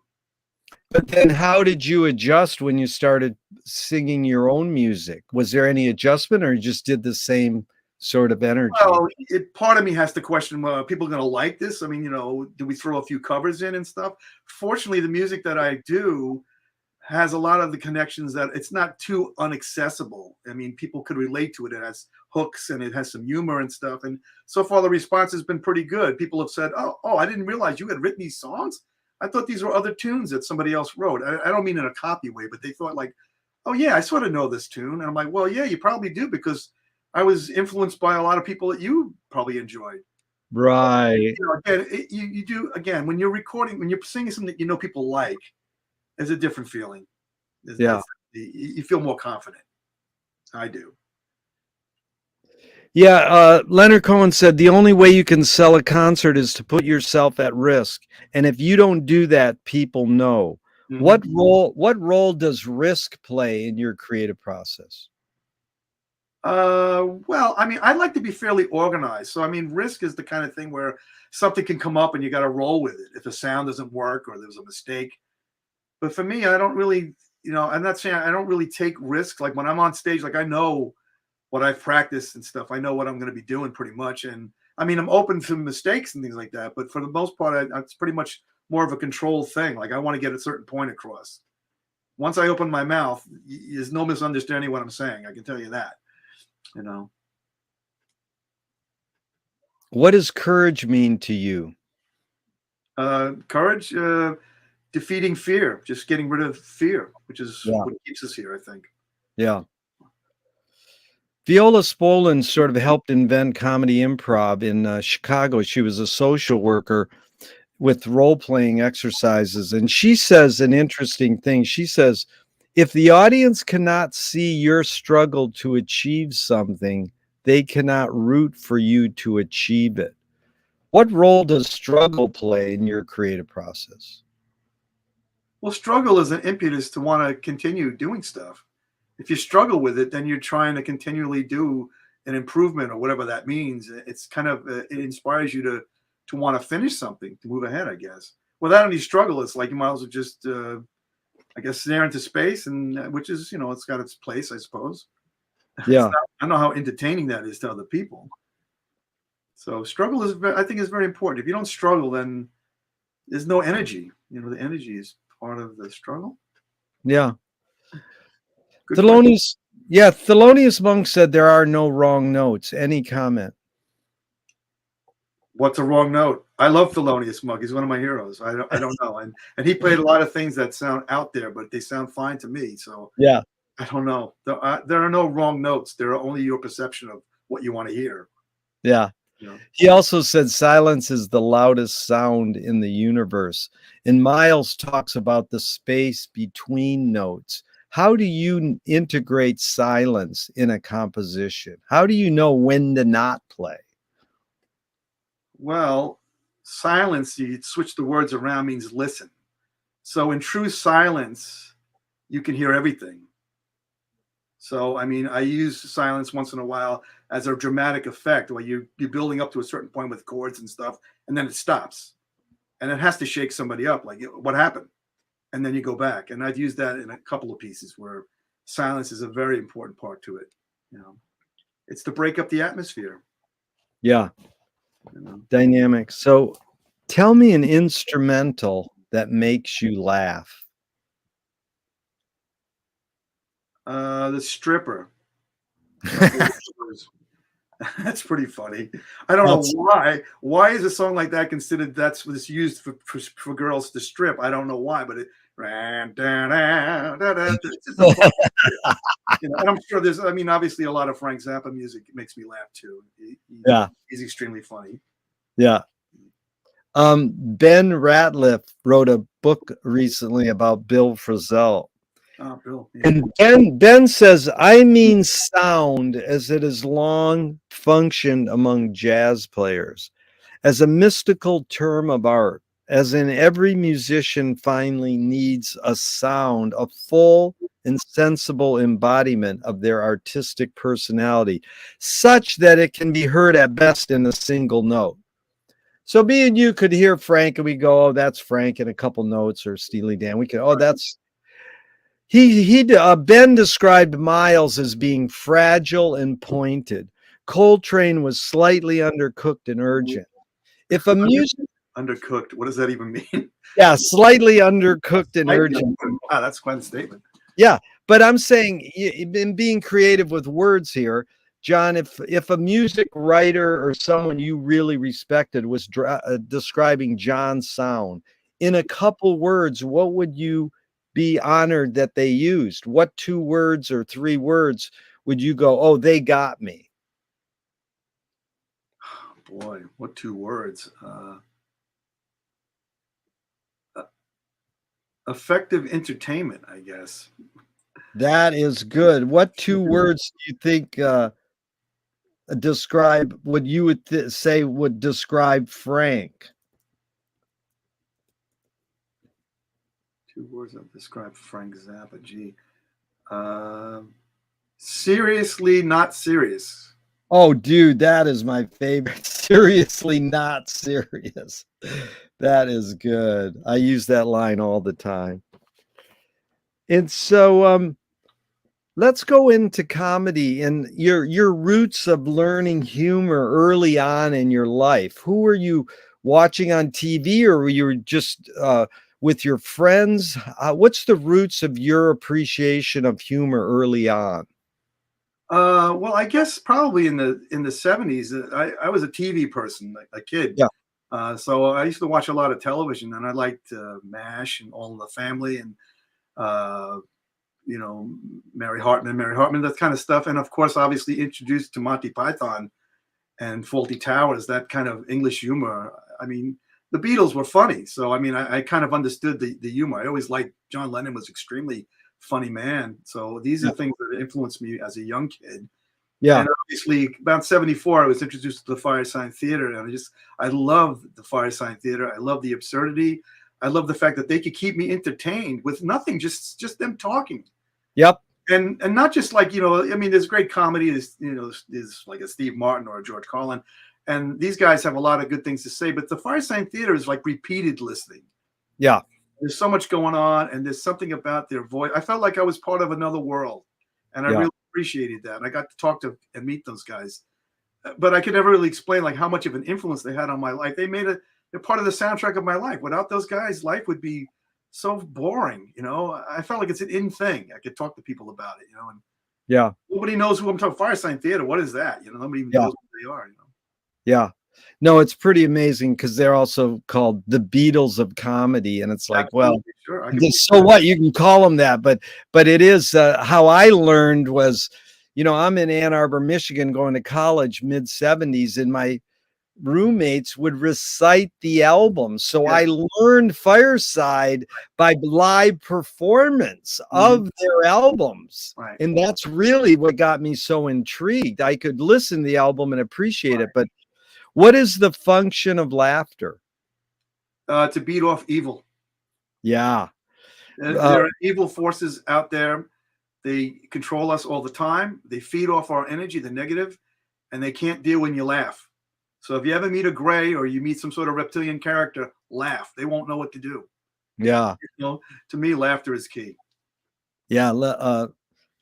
But then how did you adjust when you started singing your own music? Was there any adjustment, or you just did the same sort of energy? Well, part of me has to question, well, are people going to like this? I mean, do we throw a few covers in and stuff? Fortunately, the music that I do has a lot of the connections that it's not too inaccessible. I mean, people could relate to it. It has hooks and it has some humor and stuff. And so far, the response has been pretty good. People have said, oh, I didn't realize you had written these songs. I thought these were other tunes that somebody else wrote. I don't mean in a copy way, but they thought like, oh, yeah, I sort of know this tune. And I'm like, well, yeah, you probably do, because I was influenced by a lot of people that you probably enjoyed. Right. Again, you do, again, when you're recording, when you're singing something that people like, there's a different feeling. Yeah. You feel more confident. I do. Yeah. Leonard Cohen said the only way you can sell a concert is to put yourself at risk. And if you don't do that, people know. What role does risk play in your creative process? Well, I mean, I like to be fairly organized. So, I mean, risk is the kind of thing where something can come up and you got to roll with it if the sound doesn't work or there's a mistake. But for me, I don't really, I'm not saying I don't really take risks. Like when I'm on stage, like I know what I've practiced and stuff. I know what I'm going to be doing pretty much. And I mean, I'm open to mistakes and things like that. But for the most part, it's pretty much more of a controlled thing. Like I want to get a certain point across. Once I open my mouth, there's no misunderstanding what I'm saying. I can tell you that. What does courage mean to you? Courage, defeating fear, just getting rid of fear, which is what keeps us here, I think. Yeah. Viola Spolin sort of helped invent comedy improv in Chicago. She was a social worker with role-playing exercises. And she says an interesting thing. She says, if the audience cannot see your struggle to achieve something, they cannot root for you to achieve it. What role does struggle play in your creative process? Well, struggle is an impetus to want to continue doing stuff. If you struggle with it, then you're trying to continually do an improvement or whatever that means. It's kind of, it inspires you to want to finish something, to move ahead, I guess. Without any struggle, it's like you might as well just, I guess, stare into space, and which is, it's got its place, I suppose. Yeah. I don't know how entertaining that is to other people. So struggle I think is very important. If you don't struggle, then there's no energy. The energy is part of the struggle. Yeah. Thelonious Monk said there are no wrong notes. Any comment? What's a wrong note? I love Thelonious Monk. He's one of my heroes. I don't know. And he played a lot of things that sound out there, but they sound fine to me. So yeah, I don't know. There are no wrong notes. There are only your perception of what you want to hear. Yeah. He also said silence is the loudest sound in the universe. And Miles talks about the space between notes. How do you integrate silence in a composition? How do you know when to not play? Well, silence, you switch the words around, means listen. So in true silence, you can hear everything. So, I mean, I use silence once in a while as a dramatic effect where you're building up to a certain point with chords and stuff, and then it stops. And it has to shake somebody up, like, what happened? And then you go back. And I've used that in a couple of pieces where silence is a very important part to it. It's to break up the atmosphere. Yeah. Dynamic. So tell me an instrumental that makes you laugh. The Stripper. That's pretty funny. I don't know why. Why is a song like that considered that's what's used for girls to strip? I don't know why, but it ran down. And I'm sure there's. I mean, obviously, a lot of Frank Zappa music makes me laugh too. He's extremely funny. Yeah. Ben Ratliff wrote a book recently about Bill Frisell. Oh, Bill. Yeah. And Ben says, I mean sound as it has long functioned among jazz players as a mystical term of art, as in every musician finally needs a sound, a full and sensible embodiment of their artistic personality, such that it can be heard at best in a single note. So me and you could hear Frank and we go, oh, that's Frank in a couple notes, or Steely Dan. We could, oh, that's Ben described Miles as being fragile and pointed. Coltrane was slightly undercooked and urgent. If a music undercooked, what does that even mean? Yeah, slightly undercooked and urgent. Wow, that's quite a statement. Yeah, but I'm saying in being creative with words here, John, if a music writer or someone you really respected was describing John's sound in a couple words, what would you be honored that they used? What 2 words or 3 words would you go, oh, they got me? Oh, boy, what 2 words? Effective entertainment, I guess. That is good. What 2 words do you think describe what you would say would describe Frank? 2 words that describe Frank Zappa. Gee. Seriously not serious. Oh, dude, that is my favorite. Seriously not serious. That is good. I use that line all the time. And so, let's go into comedy and your roots of learning humor early on in your life. Who were you watching on TV, or were you just with your friends? What's the roots of your appreciation of humor early on? Well, I guess probably in the 70s. I was a TV person, a kid. Yeah, So I used to watch a lot of television, and I liked MASH and All in the Family, and uh, you know, Mary Hartman, that kind of stuff. And of course, obviously introduced to Monty Python and Faulty Towers, that kind of English humor. I mean, the Beatles were funny, so I mean, I kind of understood the humor. I always liked John Lennon, was extremely funny man. So these yeah, are things that influenced me as a young kid. yeah, And obviously, about 74, I was introduced to the Firesign Theater, and I love the Firesign Theater. I love the absurdity. I love the fact that they could keep me entertained with nothing, just them talking. yep, And not just like, I mean, there's great comedy, is like a Steve Martin or a George Carlin, and these guys have a lot of good things to say. But the Firesign Theater is like repeated listening. yeah, There's so much going on, and there's something about their voice. I felt like I was part of another world, and I yeah, really appreciated that. And I got to talk to and meet those guys, but I could never really explain like how much of an influence they had on my life. They're part of the soundtrack of my life. Without those guys, life would be so boring. I felt like it's an in thing. I could talk to people about it, and yeah, nobody knows who I'm talking. Firesign Theater, what is that? Nobody even yeah, knows who they are. yeah. No, it's pretty amazing because they're also called the Beatles of comedy, and it's like, well, Absolutely, sure. I could believe so that. what? You can call them that, but it is how I learned was, I'm in Ann Arbor, Michigan, going to college mid '70s, and my roommates would recite the albums. So Yes. I learned Fireside by live performance Mhm. of their albums. Right. And that's really what got me so intrigued. I could listen to the album and appreciate it. But what is the function of laughter? To beat off evil. Yeah. Uh, There are evil forces out there. They control us all the time. They feed off our energy, the negative, and they can't deal when you laugh. So if you ever meet a gray or you meet some sort of reptilian character, laugh. They won't know what to do. yeah. To me, laughter is key. Yeah.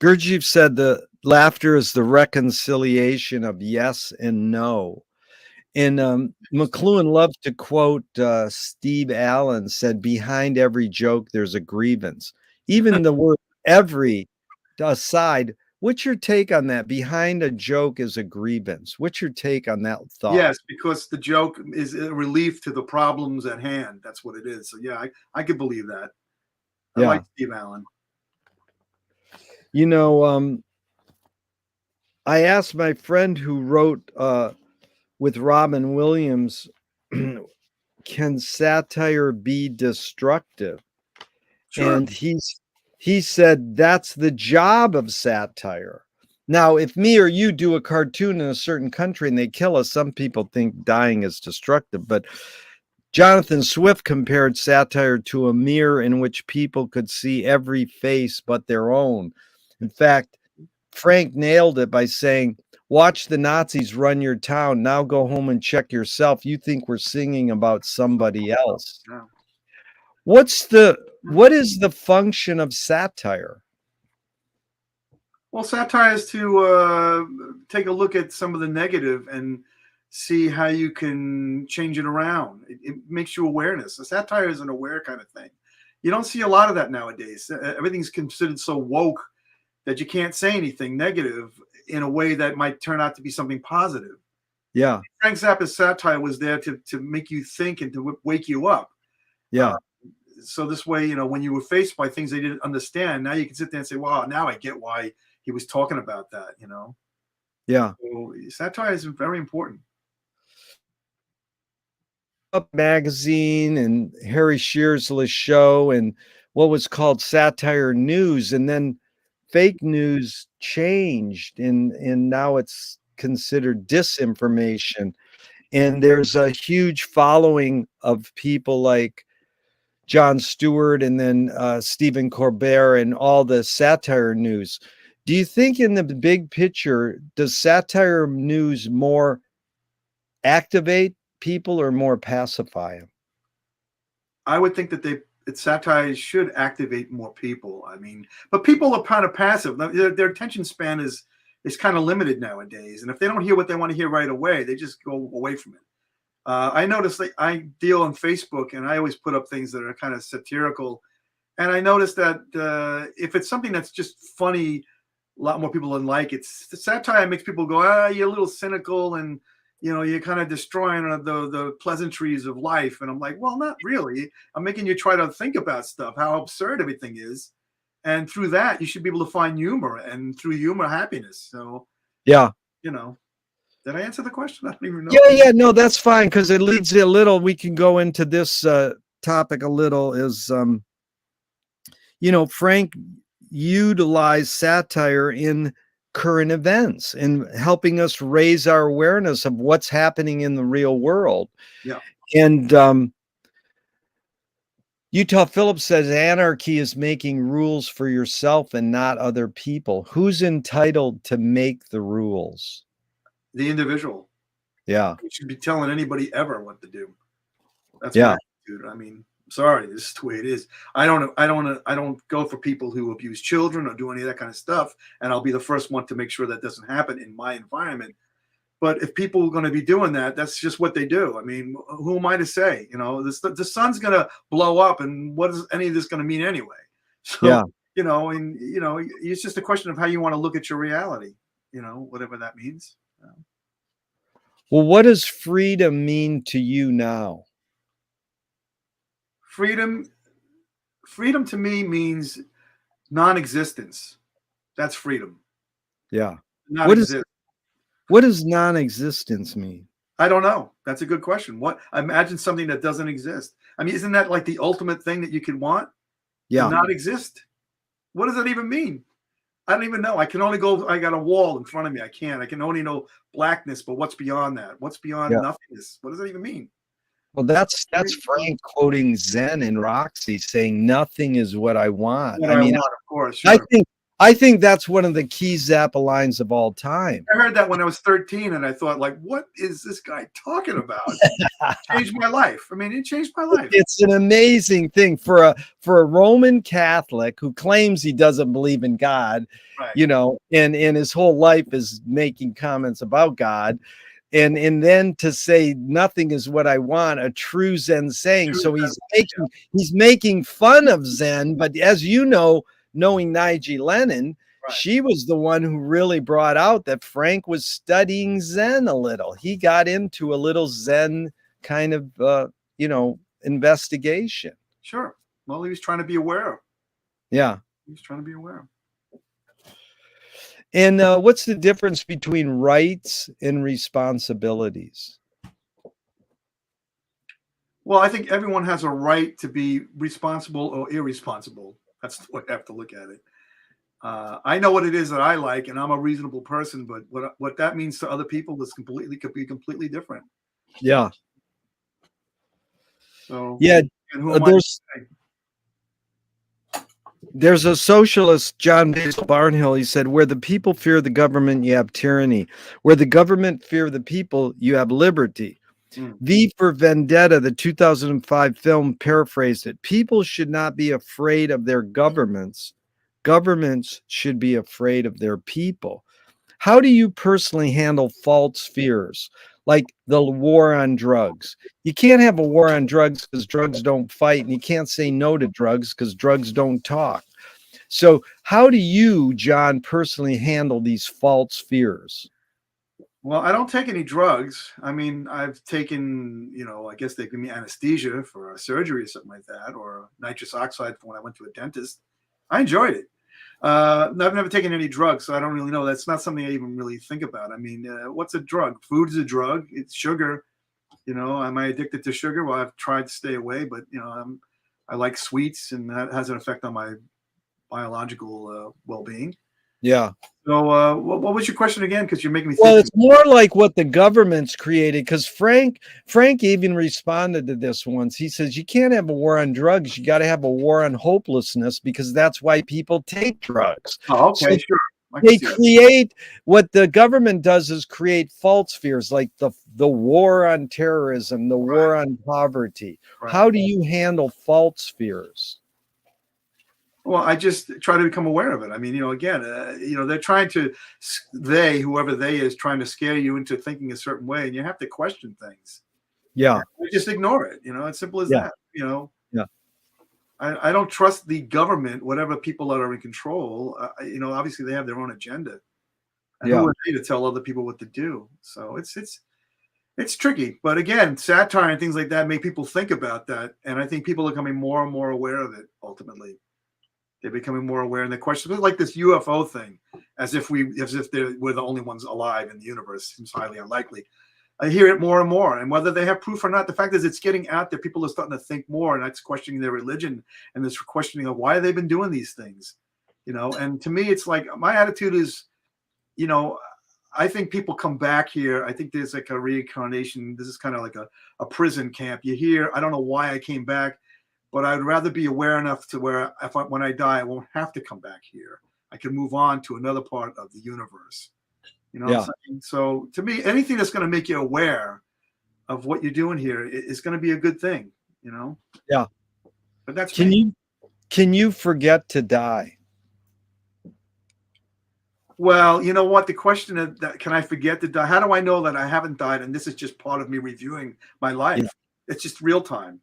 Gurdjieff said the laughter is the reconciliation of yes and no. And McLuhan loved to quote Steve Allen said, behind every joke, there's a grievance. Even the word every aside, what's your take on that? Behind a joke is a grievance. What's your take on that thought? Yes, because the joke is a relief to the problems at hand. That's what it is. So yeah, I could believe that. I like Yeah. Steve Allen. You know, I asked my friend who wrote with Robin Williams, can satire be destructive? Sure. And he said that's the job of satire. Now, if me or you do a cartoon in a certain country and they kill us, some people think dying is destructive. But Jonathan Swift compared satire to a mirror in which people could see every face but their own. In fact, Frank nailed it by saying, watch the Nazis run your town. Now go home and check yourself. You think we're singing about somebody else. Yeah. What is the function of satire? Well, satire is to take a look at some of the negative and see how you can change it around. It makes you awareness. So satire is an aware kind of thing. You don't see a lot of that nowadays. Everything's considered so woke that you can't say anything negative in a way that might turn out to be something positive. Yeah, Frank Zappa's satire was there to make you think and to wake you up. yeah, So this way, when you were faced by things they didn't understand, now you can sit there and say, wow, now I get why he was talking about that. yeah. So satire is very important. Up Magazine and Harry Shearer's show and what was called satire news, and then fake news changed, and now it's considered disinformation. And there's a huge following of people like Jon Stewart and then Stephen Colbert and all the satire news. Do you think in the big picture, does satire news more activate people or more pacify them? I would think that satire should activate more people. I mean, but people are kind of passive. Their attention span is kind of limited nowadays, and if they don't hear what they want to hear right away, they just go away from it. I noticed that I deal on Facebook, and I always put up things that are kind of satirical. And I noticed that if it's something that's just funny, a lot more people than like it. Satire makes people go, you're a little cynical, and you're kind of destroying the pleasantries of life. And I'm like, well, not really. I'm making you try to think about stuff, how absurd everything is, and through that, you should be able to find humor, and through humor, happiness. So, yeah, did I answer the question? I don't even know. Yeah, no, that's fine, because it leads a little. We can go into this topic a little. Is Frank utilized satire in current events and helping us raise our awareness of what's happening in the real world. Yeah. And Utah Phillips says anarchy is making rules for yourself and not other people. Who's entitled to make the rules? The individual. Yeah. You should be telling anybody ever what to do. That's my attitude. I mean, sorry, this is the way it is. I don't go for people who abuse children or do any of that kind of stuff, and I'll be the first one to make sure that doesn't happen in my environment. But if people are going to be doing that, that's just what they do. I mean, who am I to say? The sun's going to blow up, and what is any of this going to mean anyway? So, it's just a question of how you want to look at your reality. Whatever that means. Well, what does freedom mean to you now? Freedom to me means non-existence. That's freedom. Yeah. What does non-existence mean? I don't know. That's a good question. Imagine something that doesn't exist. I mean, isn't that like the ultimate thing that you could want? Yeah. To not exist. What does that even mean? I don't even know. I can only go. I got a wall in front of me. I can only know blackness, but what's beyond that? What's beyond nothingness? What does that even mean? Well, that's Frank quoting Zen and Roxy, saying nothing is what I want. What I mean, of course. Sure. I think that's one of the key Zappa lines of all time. I heard that when I was 13, and I thought, like, what is this guy talking about? It changed my life. I mean, it changed my life. It's an amazing thing for a Roman Catholic who claims he doesn't believe in God, right. And his whole life is making comments about God. And then to say nothing is what I want, a true Zen saying. So he's making fun of Zen, but as you know, knowing Nige Lennon, she was the one who really brought out that Frank was studying Zen a little. He got into a little Zen kind of investigation. Sure. Well, he was trying to be aware. Yeah. He was trying to be aware. And what's the difference between rights and responsibilities? Well, I think everyone has a right to be responsible or irresponsible. That's the way I have to look at it. I know what it is that I like, and I'm a reasonable person, but what that means to other people could be completely different. Yeah. So yeah, there's a socialist, John Basil Barnhill. He said, "Where the people fear the government, you have tyranny. Where the government fear the people, you have liberty." V for Vendetta, the 2005 film, paraphrased it. People should not be afraid of their governments. Governments should be afraid of their people. How do you personally handle false fears, like the war on drugs? You can't have a war on drugs because drugs don't fight, and you can't say no to drugs because drugs don't talk. So how do you, John, personally handle these false fears? Well, I don't take any drugs. I mean, I've taken, I guess they give me anesthesia for a surgery or something like that, or nitrous oxide for when I went to a dentist. I enjoyed it. I've never taken any drugs, so I don't really know. That's not something I even really think about. I mean, what's a drug? Food is a drug. It's sugar. Am I addicted to sugar? Well, I've tried to stay away, but I like sweets, and that has an effect on my biological well-being. Yeah. So, what was your question again? Because you're making me Well, think. it's more like what the government's created. Because Frank even responded to this once. He says, "You can't have a war on drugs. You got to have a war on hopelessness, because that's why people take drugs." Oh, So okay, sure. I can they see that. create, what the government does is create false fears, like the war on terrorism, the Right, war on poverty. right. How do you handle false fears? Well, I just try to become aware of it. I mean, again, they're trying to, whoever they is, trying to scare you into thinking a certain way, and you have to question things. Yeah, Just ignore it. As simple as yeah, that. yeah, I don't trust the government, whatever people that are in control. Obviously they have their own agenda, and who yeah, are they to tell other people what to do? So it's tricky. But again, satire and things like that make people think about that, and I think people are becoming more and more aware of it. Ultimately, they're becoming more aware, and the question is like this UFO thing, as if we're the only ones alive in the universe seems highly unlikely. I hear it more and more, and whether they have proof or not, the fact is it's getting out there. People are starting to think more, and that's questioning their religion and this questioning of why they've been doing these things. And to me, it's like my attitude is, you know, I think people come back here. I think there's like a reincarnation. This is kind of like a prison camp. You hear, I don't know why I came back, but I'd rather be aware enough to where when I die, I won't have to come back here. I can move on to another part of the universe. You know what I'm yeah, saying? So to me, anything that's going to make you aware of what you're doing here is going to be a good thing, you know. yeah. But that's Can me. you can you forget to die? Well, you know what? The question of that, can I forget to die? How do I know that I haven't died? And this is just part of me reviewing my Yeah, life. It's just real time.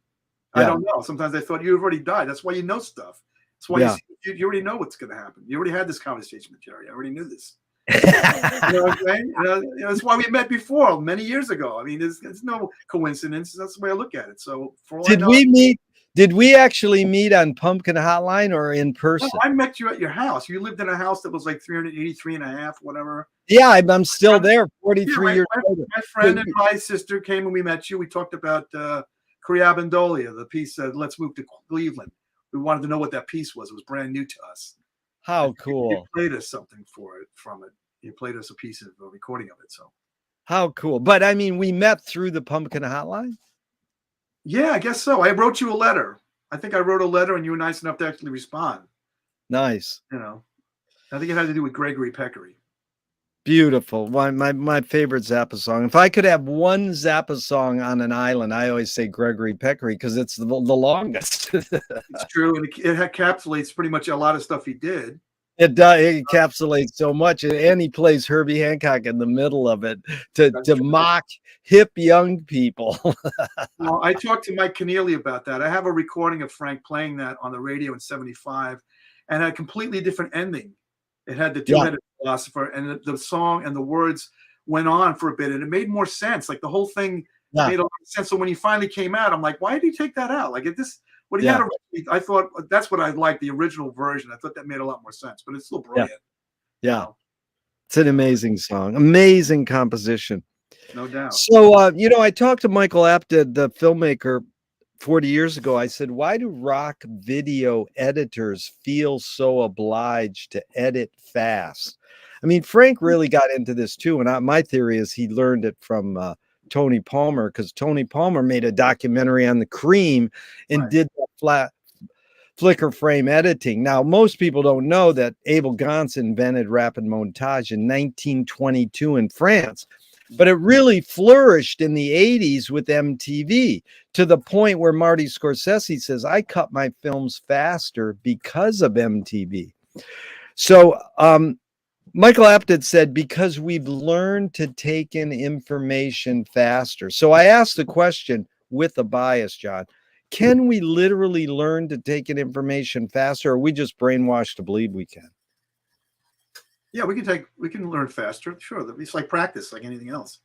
I yeah, don't know. Sometimes I thought you've already died. That's why you know stuff. That's why yeah. you already know what's going to happen. You already had this conversation with Jerry. I already knew this. You know what I'm saying? That's why we met before many years ago. I mean, there's no coincidence. That's the way I look at it. So for all I Did know, we meet? Did we actually meet on Pumpkin Hotline or in no, person? I met you at your house. You lived in a house that was like 383 and a half, whatever. Yeah, I'm still there Yeah, 43 years later. my So friend and my sister came when we met you. We talked about Criabandolia, the piece, Let's Move to Cleveland. We wanted to know what that piece was. It was brand new to us. I how think you cool. played us something from it. You played us a piece of a recording of it. So, How cool. But I mean, we met through the Pumpkin Hotline? yeah, I guess so. I wrote you a letter. I think I wrote a letter and you were nice enough to actually respond. Nice. I think it had to do with Gregory Peccary. Beautiful. My favorite Zappa song. If I could have one Zappa song on an island, I always say Gregory Peccary, because it's the longest. It's true, and it encapsulates pretty much a lot of stuff he did. It does. It encapsulates so much, and he plays Herbie Hancock in the middle of it That's to true. mock hip young people. Well, I talked to Mike Keneally about that. I have a recording of Frank playing that on the radio in '75, and had a completely different ending. It had the Yeah, two-headed philosopher, and the song and the words went on for a bit, and it made more sense. Like the whole thing yeah, made a lot of sense. So when he finally came out, I'm like, why did he take that out? Like if this, what he had, yeah, I thought that's what I liked, the original version. I thought that made a lot more sense, but it's still yeah, brilliant, you yeah. know. It's an amazing song, amazing composition. No doubt. So, I talked to Michael Apted, the filmmaker, 40 years ago. I said, why do rock video editors feel so obliged to edit fast? I mean, Frank really got into this too. And my theory is he learned it from Tony Palmer, because Tony Palmer made a documentary on the Cream and Right. did that flat flicker frame editing. Now, most people don't know that Abel Gance invented rapid montage in 1922 in France, but it really flourished in the 80s with MTV, to the point where Marty Scorsese says, I cut my films faster because of MTV. So, Michael Apted said, because we've learned to take in information faster. So I asked the question with a bias, John. Can we literally learn to take in information faster, or are we just brainwashed to believe we can? Yeah, we can learn faster. Sure, it's like practice, like anything else.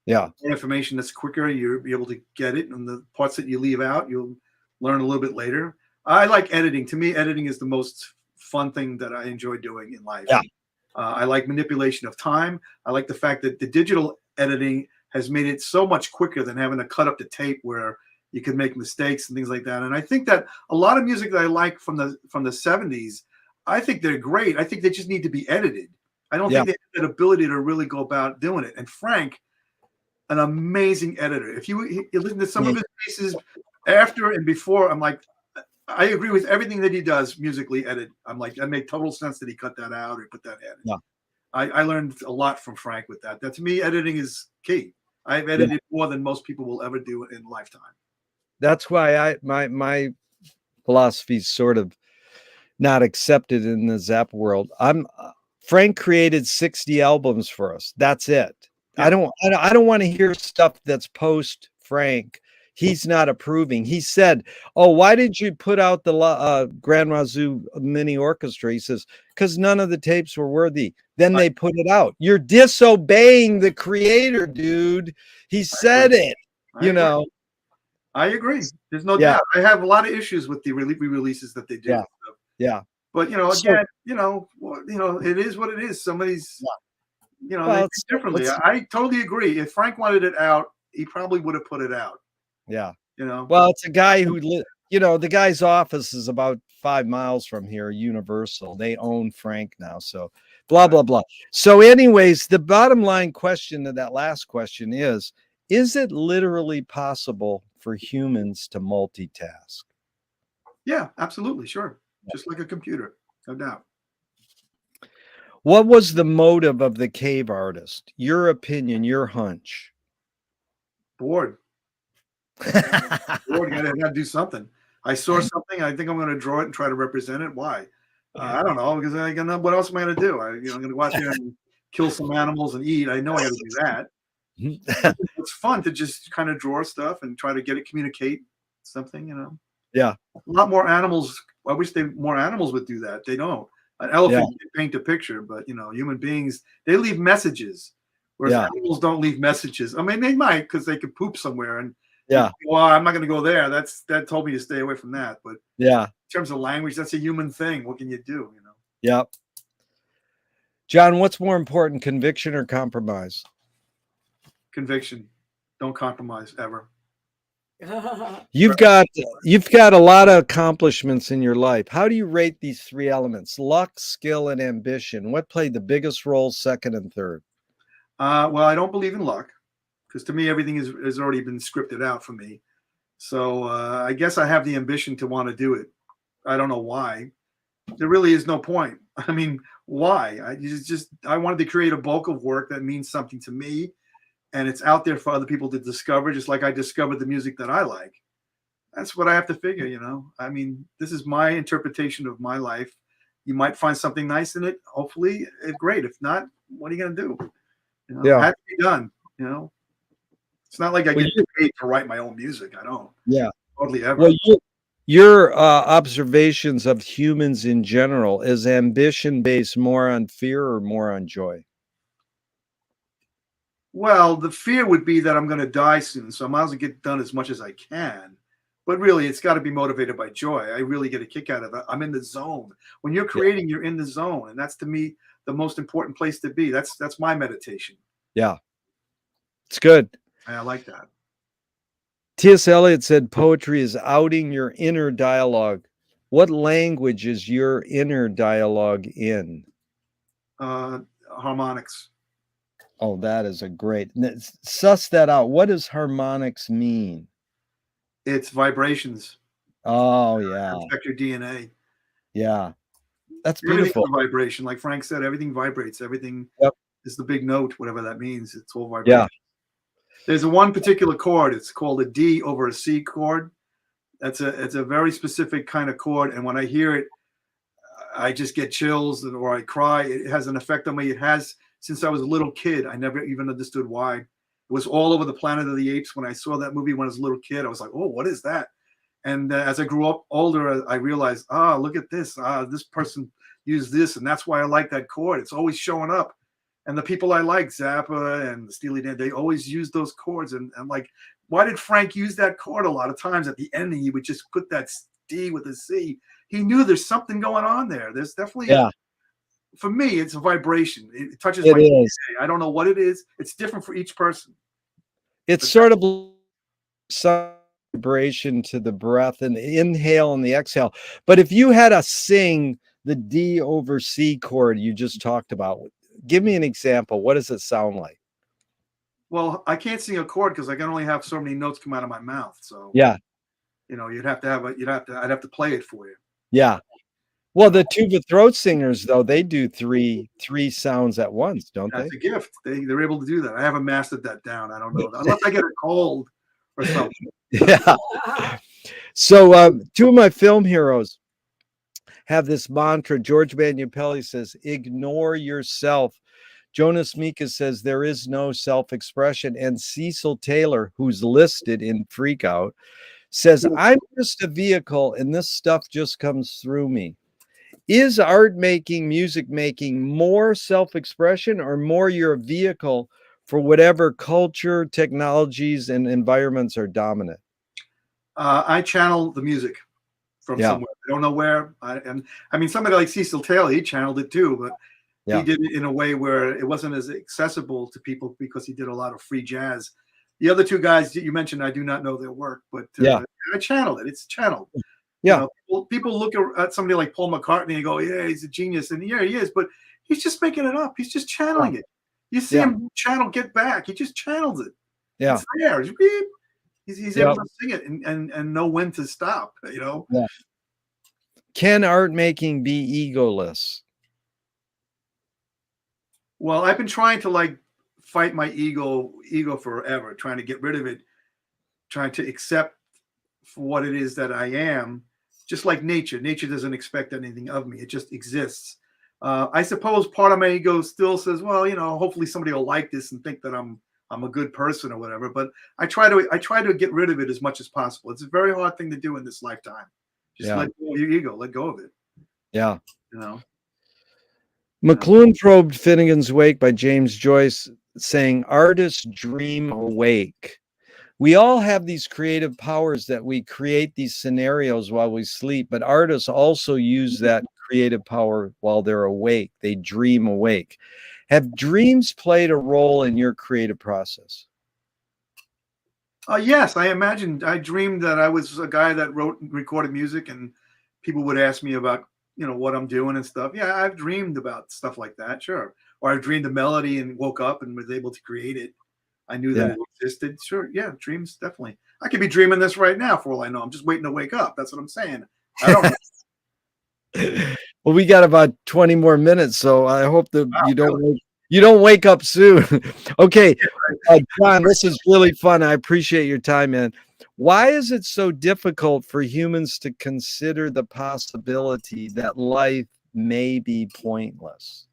Yeah. Information that's quicker, you'll be able to get it, and the parts that you leave out, you'll learn a little bit later. I like editing. To me, editing is the most fun thing that I enjoy doing in life. Yeah. I like manipulation of time. I like the fact that the digital editing has made it so much quicker than having to cut up the tape where you can make mistakes and things like that. And I think that a lot of music that I like from the 70s, I think they're great. I think they just need to be edited. I don't Yeah. think they have that ability to really go about doing it. And Frank, an amazing editor. If you listen to some of his pieces after and before, I'm like, I agree with everything that he does musically edit. I'm like, that made total sense that he cut that out or put that in. Yeah. I learned a lot from Frank with that. That to me, editing is key. I've edited more than most people will ever do in a lifetime. That's why my philosophy is sort of not accepted in the Zappa world. Frank created 60 albums for us. That's it. Yeah. I don't want to hear stuff that's post Frank. He's not approving. He said, "Oh, why did you put out the Grand Razoo Mini Orchestra?" He says, "Because none of the tapes were worthy." Then they put it out. You're disobeying the creator, dude. He said it. You know. I agree. There's no doubt. I have a lot of issues with the re-releases that they do. Yeah. Yeah. But again, it is what it is. Somebody's, they think differently. I totally agree. If Frank wanted it out, he probably would have put it out. Yeah. Well, it's a guy who the guy's office is about 5 miles from here, Universal. They own Frank now. So blah, blah, blah. So anyways, the bottom line question to that last question is it literally possible for humans to multitask? Yeah, absolutely. Sure. Just like a computer. No doubt. What was the motive of the cave artist? Your opinion, your hunch. Bored. Bored. You gotta do something. I saw something. I think I'm going to draw it and try to represent it. Why? I don't know, because what else am I going to do? I'm going to go out there and kill some animals and eat. I know I got to do that. It's fun to just kind of draw stuff and try to get it, communicate something. Yeah. A lot more animals. I wish more animals would do that. They don't. An elephant can paint a picture, but human beings, they leave messages, whereas animals don't leave messages. I mean, they might, because they could poop somewhere and well, I'm not going to go there. That told me to stay away from that. But in terms of language, that's a human thing. What can you do? Yep. John, what's more important, conviction or compromise? Conviction. Don't compromise ever. You've got a lot of accomplishments in your life. How do you rate these three elements? Luck, skill, and ambition. What played the biggest role, second and third? Well, I don't believe in luck, because to me everything has already been scripted out for me. So I guess I have the ambition to want to do it. I don't know why. There really is no point. I mean, why? I wanted to create a bulk of work that means something to me, and it's out there for other people to discover, just like I discovered the music that I like. That's what I have to figure, I mean, this is my interpretation of my life. You might find something nice in it. Hopefully, great. If not, what are you going to do? It had to be done, It's not like I get paid to write my own music. I don't. Yeah. Hardly ever. Well, your observations of humans in general, is ambition based more on fear or more on joy? Well, the fear would be that I'm going to die soon, so I might as well get done as much as I can. But really, it's got to be motivated by joy. I really get a kick out of it. I'm in the zone. When you're creating, you're in the zone, and that's, to me, the most important place to be. That's my meditation. Yeah, it's good. I like that. T.S. Eliot said poetry is outing your inner dialogue. What language is your inner dialogue in? Harmonics. Oh, that is a great. Suss that out. What does harmonics mean? It's vibrations. Oh, yeah. Affect your DNA. Yeah. That's beautiful. Vibration. Like Frank said, everything vibrates. Everything is the big note, whatever that means. It's all vibration. Yeah. There's one particular chord. It's called a D over a C chord. It's a very specific kind of chord. And when I hear it, I just get chills or I cry. It has an effect on me. It has since I was a little kid. I never even understood why. It was all over the Planet of the Apes. When I saw that movie when I was a little kid, I was like, oh, what is that? And as I grew up older, I realized, look at this. This person used this, and that's why I like that chord. It's always showing up. And the people I like, Zappa and Steely Dan, they always use those chords. And I'm like, why did Frank use that chord a lot of times at the ending? He would just put that D with a C. He knew there's something going on there. There's definitely, for me, it's a vibration. It touches my DNA. I don't know what it is. It's different for each person. It's sort of some vibration to the breath and the inhale and the exhale. But if you had to sing the D over C chord you just talked about. Give me an example. What does it sound like? Well, I can't sing a chord because I can only have so many notes come out of my mouth. So, Yeah, you'd have to have I'd have to play it for you. yeah. You Well, know, the tuba throat singers, though, they do three sounds at once, don't that's they? a gift. They're able to do that. I haven't mastered that down. I don't know unless I get a cold or something. Yeah. So two of my film heroes have this mantra. George Manupelli says, ignore yourself. Jonas Mekas says there is no self-expression. And Cecil Taylor, who's listed in Freak Out, says, I'm just a vehicle and this stuff just comes through me. Is art making, music making more self-expression or more your vehicle for whatever culture, technologies, and environments are dominant? I channel the music from Yeah, somewhere. I don't know where. And I mean, somebody like Cecil Taylor, he channeled it too, but he yeah, did it in a way where it wasn't as accessible to people because he did a lot of free jazz. The other two guys that you mentioned, I do not know their work, but yeah, I channeled it. It's channeled. yeah, People look at somebody like Paul McCartney and go, "Yeah, he's a genius," and yeah, he is, but he's just making it up. He's just yeah, channeling it. You see yeah, him channel Get Back. He just channels it. yeah, It's there. It's beep. He's yeah, able to sing it and know when to stop. yeah. Can art making be egoless? Well, I've been trying to like fight my ego forever, trying to get rid of it, trying to accept for what it is that I am, just like nature. Nature doesn't expect anything of me; it just exists. I suppose part of my ego still says, "Well, hopefully somebody will like this and think that I'm a good person or whatever." But I try to get rid of it as much as possible. It's a very hard thing to do in this lifetime. Just Yeah, let go of your ego, let go of it. yeah. You know. McLuhan probed Finnegan's Wake by James Joyce, saying, artists dream awake. We all have these creative powers that we create these scenarios while we sleep, but artists also use that creative power while they're awake. They dream awake. Have dreams played a role in your creative process? Yes, I imagined. I dreamed that I was a guy that wrote and recorded music, and people would ask me about what I'm doing and stuff. Yeah, I've dreamed about stuff like that, sure. Or I've dreamed a melody and woke up and was able to create it. I knew that Yeah. it existed. Sure, yeah, dreams definitely. I could be dreaming this right now for all I know. I'm just waiting to wake up. That's what I'm saying. I don't know. Well, we got about 20 more minutes, so I hope that Wow, you don't wake up soon. Okay, really. John, this is really fun. I appreciate your time, man. Why is it so difficult for humans to consider the possibility that life may be pointless?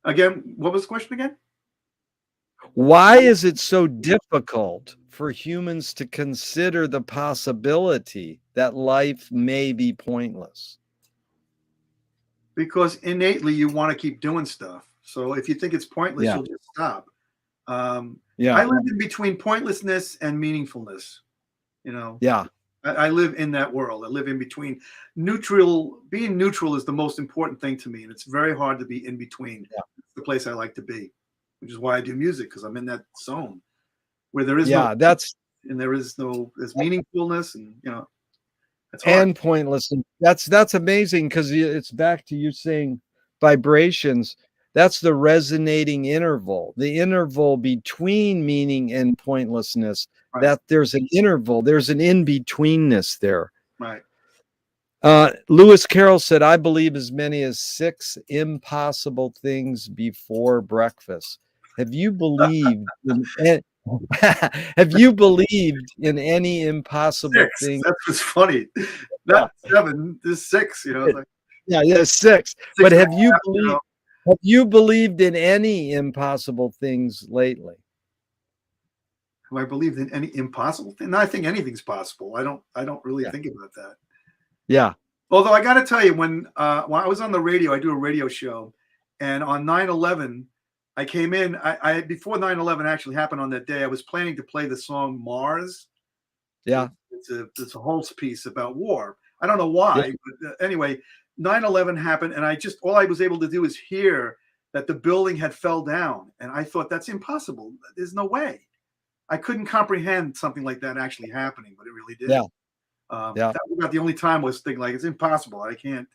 Again, what was the question again? Why is it so difficult for humans to consider the possibility that life may be pointless? Because innately you want to keep doing stuff. So if you think it's pointless, Yeah, you'll just stop. I yeah, live in between pointlessness and meaningfulness. You know, yeah, I live in that world. I live in between. Neutral, being neutral is the most important thing to me, and it's very hard to be in between. yeah. It's the place I like to be, which is why I do music, because I'm in that zone where there is no Yeah, and there's meaningfulness, and it's hard. and pointless. And that's amazing because it's back to you saying vibrations. That's the resonating interval, the interval between meaning and pointlessness. Right, That there's an interval, there's an in-betweenness there. right. Lewis Carroll said, I believe as many as 6 impossible things before breakfast. Have you believed in have you believed in any impossible Six. thing? That's what's funny. Yeah, Not seven. This six. It's like yeah, 6. six But and a half. have you believed in any impossible things lately? Have I believed in any impossible thing? No, I think anything's possible. I don't really Yeah. think about that. Yeah. Although I got to tell you, when I was on the radio, I do a radio show, and on 9/11, I came in. I before 9/11 actually happened on that day, I was planning to play the song Mars. Yeah. It's a whole piece about war. I don't know Yeah. why, but anyway, 9/11 happened, and all I was able to do is hear that the building had fell down, and I thought that's impossible. There's no way. I couldn't comprehend something like that actually happening, but it really did. Yeah. Yeah. That was about the only time I was thinking like it's impossible. I can't.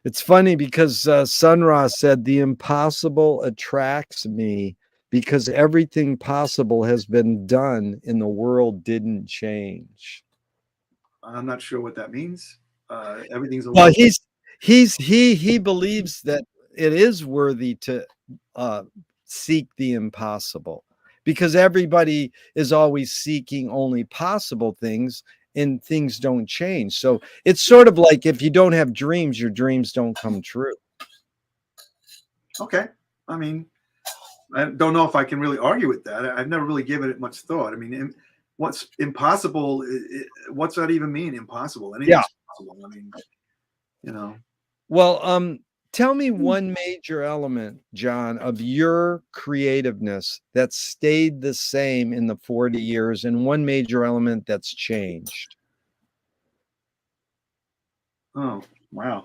It's funny because Sun Ra said the impossible attracts me because everything possible has been done and the world didn't change. I'm not sure what that means. Everything's a Well, little. he believes that it is worthy to seek the impossible because everybody is always seeking only possible things and things don't change. So it's sort of like if you don't have dreams, your dreams don't come true. Okay. I mean, I don't know if I can really argue with that. I've never really given it much thought. I mean, what's impossible? What's that even mean? Impossible? Yeah. Anything's possible. I mean, you know. Well, tell me one major element, John, of your creativeness that stayed the same in the 40 years and one major element that's changed. Oh, wow.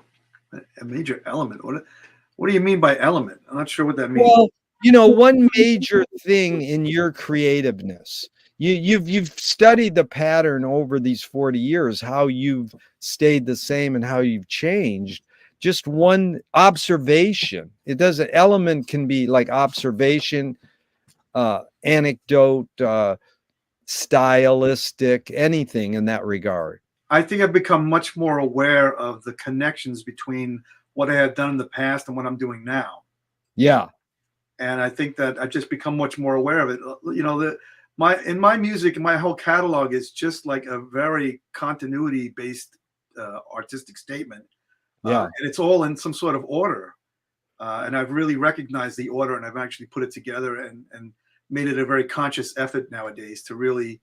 A major element. What do you mean by element? I'm not sure what that means. Well, one major thing in your creativeness. You've studied the pattern over these 40 years, how you've stayed the same and how you've changed. Just one observation. It doesn't element can be like observation, anecdote, stylistic, anything in that regard. I think I've become much more aware of the connections between what I have done in the past and what I'm doing now. Yeah. And I think that I've just become much more aware of it. You know, my music and my whole catalog is just like a very continuity based artistic statement. Yeah. And it's all in some sort of order. And I've really recognized the order, and I've actually put it together and made it a very conscious effort nowadays to really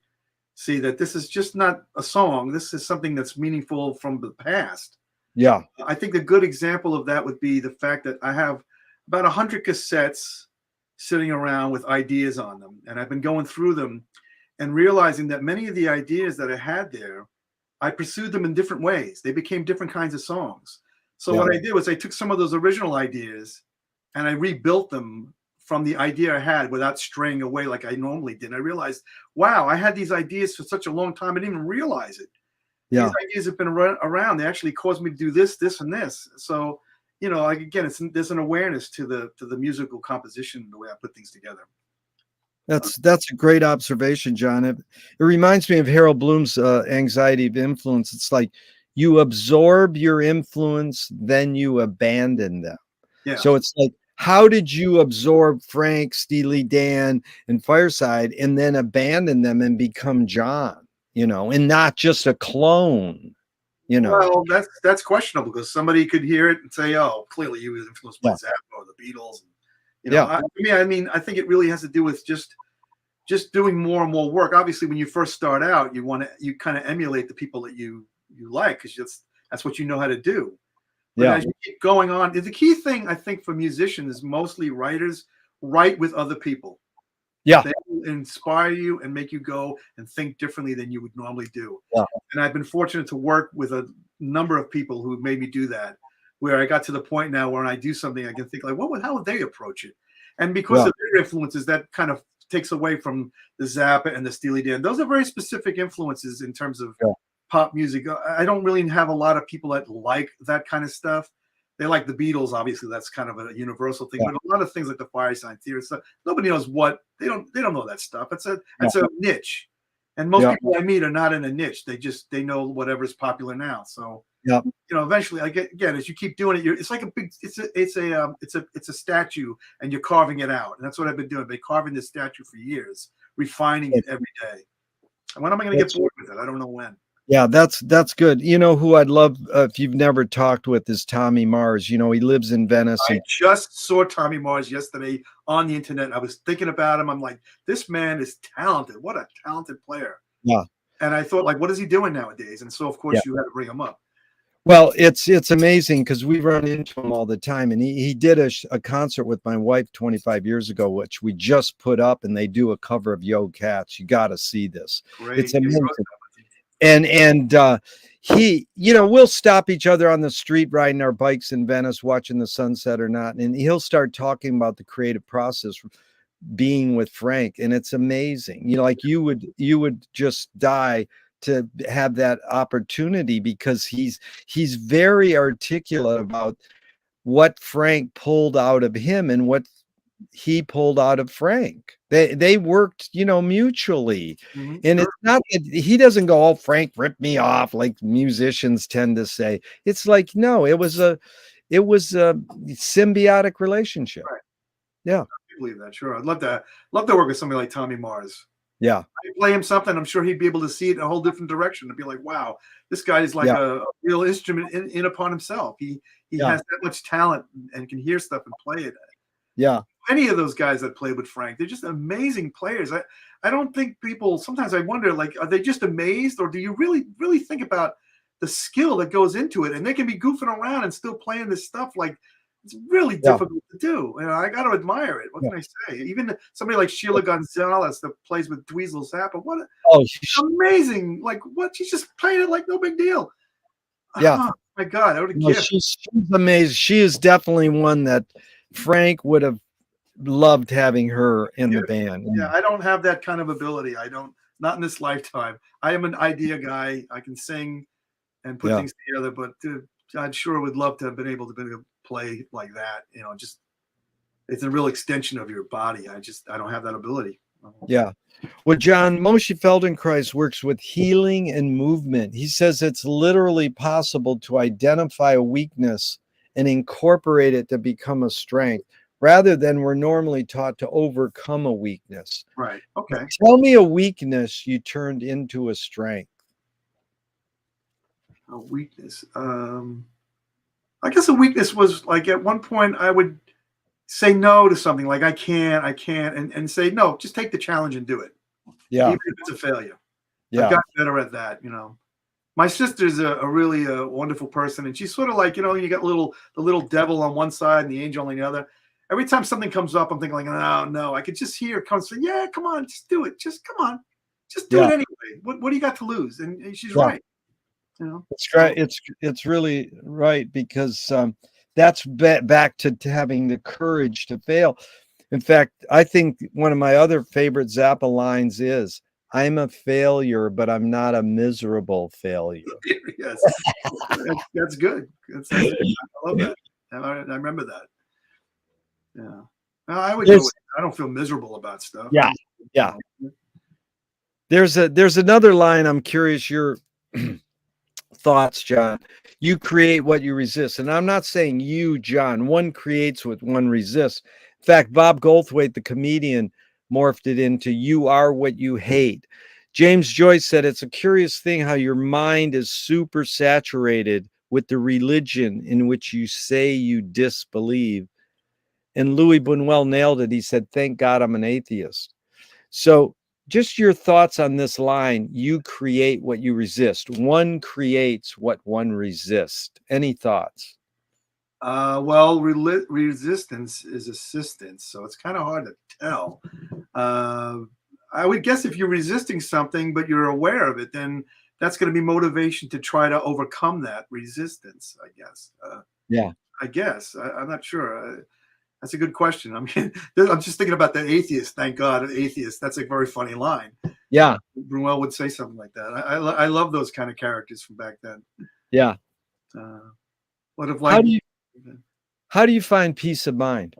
see that this is just not a song. This is something that's meaningful from the past. Yeah. I think a good example of that would be the fact that I have about 100 cassettes sitting around with ideas on them. And I've been going through them and realizing that many of the ideas that I had there, I pursued them in different ways. They became different kinds of songs. So what I did was I took some of those original ideas and I rebuilt them from the idea I had without straying away like I normally did. And I realized, wow, I had these ideas for such a long time. I didn't even realize it. Yeah. These ideas have been around. They actually caused me to do this, this, and this. So, you know, like, again, there's an awareness to the musical composition, the way I put things together. That's a great observation, John. It reminds me of Harold Bloom's anxiety of influence. It's like you absorb your influence, then you abandon them. Yeah. So it's like, how did you absorb Frank, Steely Dan, and Fireside, and then abandon them and become John? And not just a clone. Well, that's questionable because somebody could hear it and say, "Oh, clearly he was influenced by Zappa or the Beatles." I mean, I think it really has to do with just doing more and more work. Obviously, when you first start out, you kind of emulate the people that you like because that's what you know how to do. But as you keep going on, the key thing I think for musicians is mostly writers write with other people. Yeah. They will inspire you and make you go and think differently than you would normally do. Yeah. And I've been fortunate to work with a number of people who made me do that, where I got to the point now where when I do something, I can think like, how would they approach it? And because of their influences, that kind of takes away from the Zappa and the Steely Dan. Those are very specific influences in terms of pop music. I don't really have a lot of people that like that kind of stuff. They like the Beatles, obviously. That's kind of a universal thing. But a lot of things like the Fireside Theory stuff, nobody knows what they don't know that stuff. It's a niche, and most people I meet are not in a niche. They know whatever's popular now. So eventually, again, as you keep doing it, it's like it's a statue, and you're carving it out, and that's what I've been doing. I've been carving this statue for years, refining it every day. And when am I going to get bored with it? I don't know when. Yeah, that's good. You know who I'd love if you've never talked with is Tommy Mars. He lives in Venice. I just saw Tommy Mars yesterday on the internet. I was thinking about him. I'm like, this man is talented. What a talented player. Yeah. And I thought, like, what is he doing nowadays? And so, of course, you had to bring him up. Well, it's amazing because we run into him all the time. And he did a concert with my wife 25 years ago, which we just put up, and they do a cover of Yo Cats. You got to see this. Great. It's amazing. And he, we'll stop each other on the street riding our bikes in Venice, watching the sunset or not. And he'll start talking about the creative process being with Frank. And it's amazing. You would just die to have that opportunity because he's very articulate about what Frank pulled out of him and what he pulled out of Frank. They worked, you know, mutually. And Sure. it's not that he doesn't go, "Oh, Frank ripped me off," like musicians tend to say. It's like, no, it was a symbiotic relationship. Right. Yeah. I believe that. Sure. I'd love to work with somebody like Tommy Mars. Yeah. I play him something, I'm sure he'd be able to see it in a whole different direction and be like, wow, this guy is like Yeah. a real instrument in upon himself. He Yeah. has that much talent and can hear stuff and play it. Yeah. Any of those guys that played with Frank, they're just amazing players. I don't think people, sometimes I wonder, like, are they just amazed, or do you really think about the skill that goes into it? And they can be goofing around and still playing this stuff. Like, it's really Yeah. difficult to do. You know, I got to admire it. What Yeah. can I say? Even somebody like Sheila Gonzalez that plays with Dweezil Zappa, what Oh, amazing! Like, what, she's just playing it like no big deal. yeah. Oh my God, what a No, gift! she's amazing. She is definitely one that Frank would have loved having her in the band. Yeah, I don't have that kind of ability. I don't, not in this lifetime. I am an idea guy. I can sing and put Yeah. things together, but I sure would love to have been able to play like that. You know, just it's a real extension of your body. I don't have that ability. Yeah. Well, John, Moshe Feldenkrais works with healing and movement. He says it's literally possible to identify a weakness and incorporate it to become a strength, rather than we're normally taught to overcome a weakness. Right. Okay. Tell me a weakness you turned into a strength. A weakness. I guess a weakness was like at one point I would say no to something, like I can't, and say no, just take the challenge and do it. Yeah. Even if it's a failure. Yeah. I've gotten better at that, you know. My sister's a really wonderful person, and she's sort of like, you know, you got the little devil on one side and the angel on the other. Every time something comes up, I'm thinking like, no, I could just hear it come say, yeah, come on, just do it. Just come on. Just do it anyway. What do you got to lose? And she's right. You know, it's great. It's really right, because that's back to having the courage to fail. In fact, I think one of my other favorite Zappa lines is, "I'm a failure, but I'm not a miserable failure." Yes, that's good. I love that. I remember that. Yeah, I would go with, I don't feel miserable about stuff. Yeah, yeah. There's another line. I'm curious your thoughts, John. You create what you resist. And I'm not saying you, John. One creates what one resists. In fact, Bob Goldthwait, the comedian, morphed it into "you are what you hate." James Joyce said it's a curious thing how your mind is super saturated with the religion in which you say you disbelieve. And Louis Buñuel nailed it. He said, "Thank God I'm an atheist." So just your thoughts on this line: you create what you resist. One creates what one resists. Any thoughts? Well, resistance is assistance, so it's kind of hard to tell. I would guess if you're resisting something, but you're aware of it, then that's going to be motivation to try to overcome that resistance, I guess. Yeah. I guess. I'm not sure. That's a good question. I mean, I'm just thinking about the atheist. Thank God, an atheist. That's a very funny line. Yeah. Bruel would say something like that. I love those kind of characters from back then. Yeah. What if, like, how do you find peace of mind?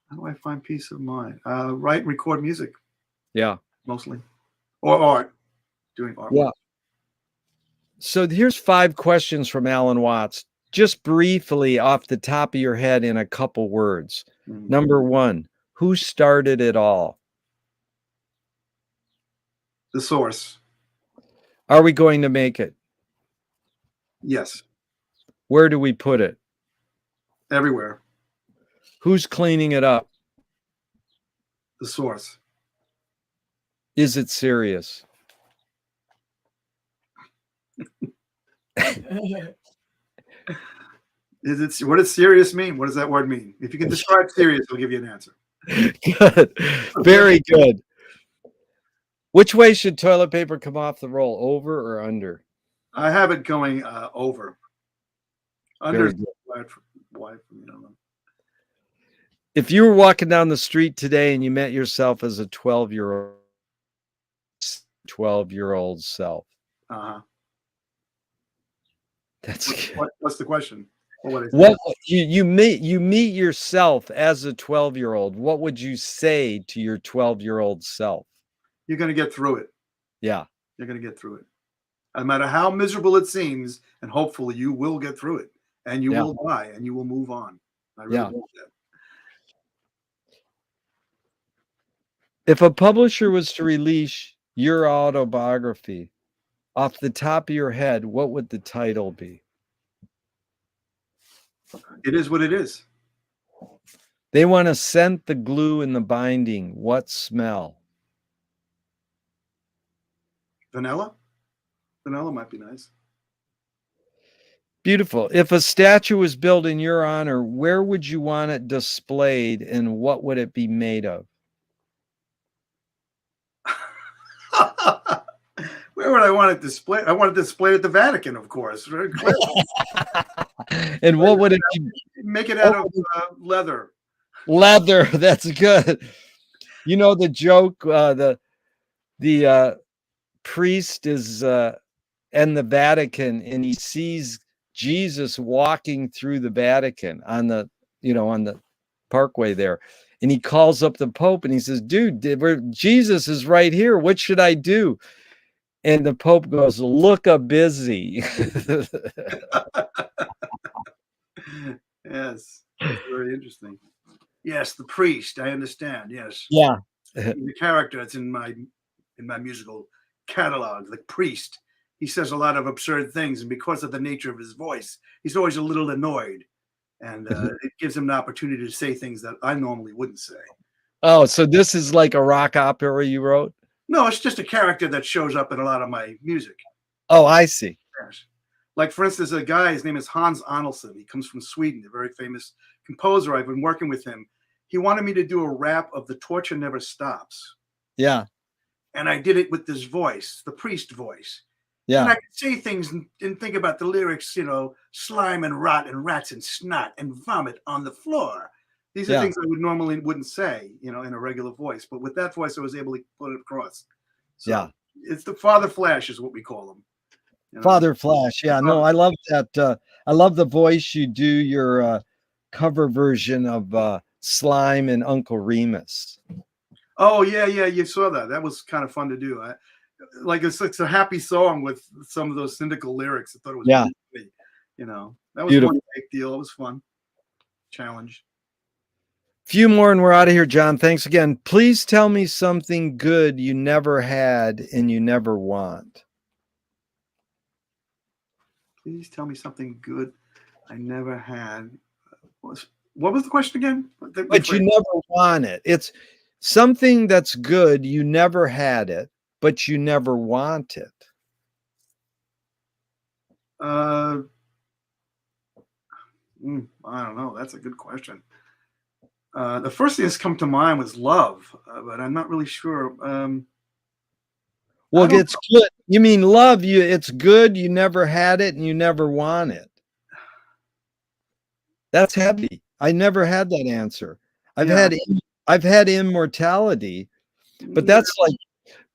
How do I find peace of mind? Write and record music. Yeah. Mostly. Or art. Doing art. Yeah. So here's 5 questions from Alan Watts, just briefly off the top of your head in a couple words. Number 1, who started it all? The source. Are we going to make it? Yes. Where do we put it? Everywhere. Who's cleaning it up? The source. Is it serious? What does serious mean? What does that word mean? If you can describe serious, I'll give you an answer. Good. Very good. Which way should toilet paper come off the roll, over or under? I have it going over. Under. Wide for me, I don't know. If you were walking down the street today and you met yourself as a 12-year-old, 12-year-old self? Uh-huh. That's What's the question? what you meet yourself as a 12-year-old. What would you say to your 12-year-old self? You're going to get through it. Yeah. You're going to get through it. No matter how miserable it seems, and hopefully you will get through it, and you will die, and you will move on. I really believe that. If a publisher was to release your autobiography, off the top of your head, what would the title be? It is what it is. They want to scent the glue in the binding. What smell? Vanilla? Vanilla might be nice. Beautiful. If a statue was built in your honor, where would you want it displayed, and what would it be made of? Where would I want it displayed? I want it displayed at the Vatican, of course. Very clear. And what would it be? Make it out of leather. Leather. That's good. You know the joke. The priest is in the Vatican, and he sees Jesus walking through the Vatican on the parkway there, and he calls up the Pope and he says, "Dude, Jesus is right here. What should I do?" And the Pope goes, "Look a busy." Yes, that's very interesting. Yes, the priest. I understand. Yes. Yeah. The character that's in my musical catalog, the priest. He says a lot of absurd things, and because of the nature of his voice, he's always a little annoyed, and it gives him an opportunity to say things that I normally wouldn't say. Oh, so this is like a rock opera you wrote? No, it's just a character that shows up in a lot of my music. Oh, I see. Yes. Like, for instance, a guy, his name is Hans Arnoldsson. He comes from Sweden, a very famous composer. I've been working with him. He wanted me to do a rap of The Torture Never Stops. Yeah. And I did it with this voice, the priest voice. Yeah. And I could say things and think about the lyrics, slime and rot and rats and snot and vomit on the floor. These are things I wouldn't say, in a regular voice. But with that voice, I was able to put it across. So it's the Father Flash is what we call him. Father Flash. Yeah, no, I love that. I love the voice you do your cover version of Slime and Uncle Remus. Oh, yeah. You saw that. That was kind of fun to do. It's a happy song with some of those cynical lyrics. I thought it was really funny. That was Beautiful. one big deal. It was fun. Challenge. Few more and we're out of here, John. Thanks again. Please tell me something good you never had and you never want. Please tell me something good I never had. What was the question again? But you never want it. It's something that's good. You never had it, but you never want it. I don't know. That's a good question. The first thing that's come to mind was love, but I'm not really sure. Well, it's good. You mean love? It's good. You never had it, and you never want it. That's heavy. I never had that answer. I've had immortality, but that's like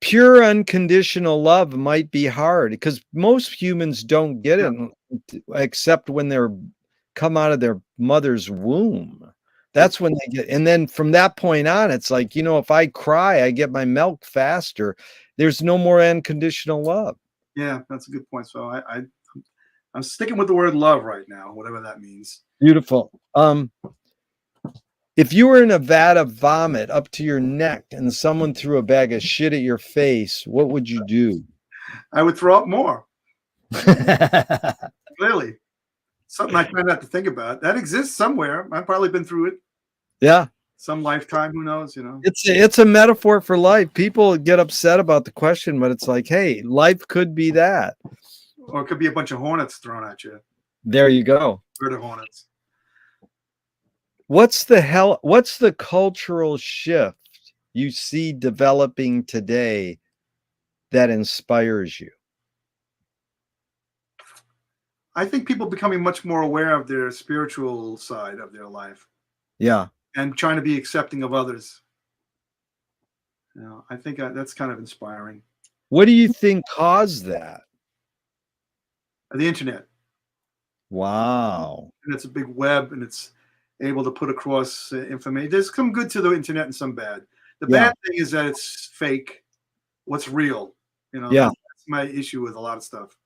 pure unconditional love might be hard because most humans don't get it except when they're come out of their mother's womb. That's when they get, and then from that point on, it's like, if I cry, I get my milk faster. There's no more unconditional love. Yeah, that's a good point. So I'm sticking with the word love right now, whatever that means. Beautiful. If you were in a vat of vomit up to your neck and someone threw a bag of shit at your face, what would you do? I would throw up more. Clearly. Something I try not to think about. That exists somewhere. I've probably been through it. Yeah. Some lifetime, who knows, It's a metaphor for life. People get upset about the question, but it's like, hey, life could be that. Or it could be a bunch of hornets thrown at you. There you go. Murder hornets. What's the cultural shift you see developing today that inspires you? I think people becoming much more aware of their spiritual side of their life. Yeah. And trying to be accepting of others. I think that's kind of inspiring. What do you think caused that? The internet. Wow. And it's a big web, and it's able to put across information. There's some good to the internet and some bad. The Yeah. bad thing is that it's fake. What's real? Yeah. That's my issue with a lot of stuff.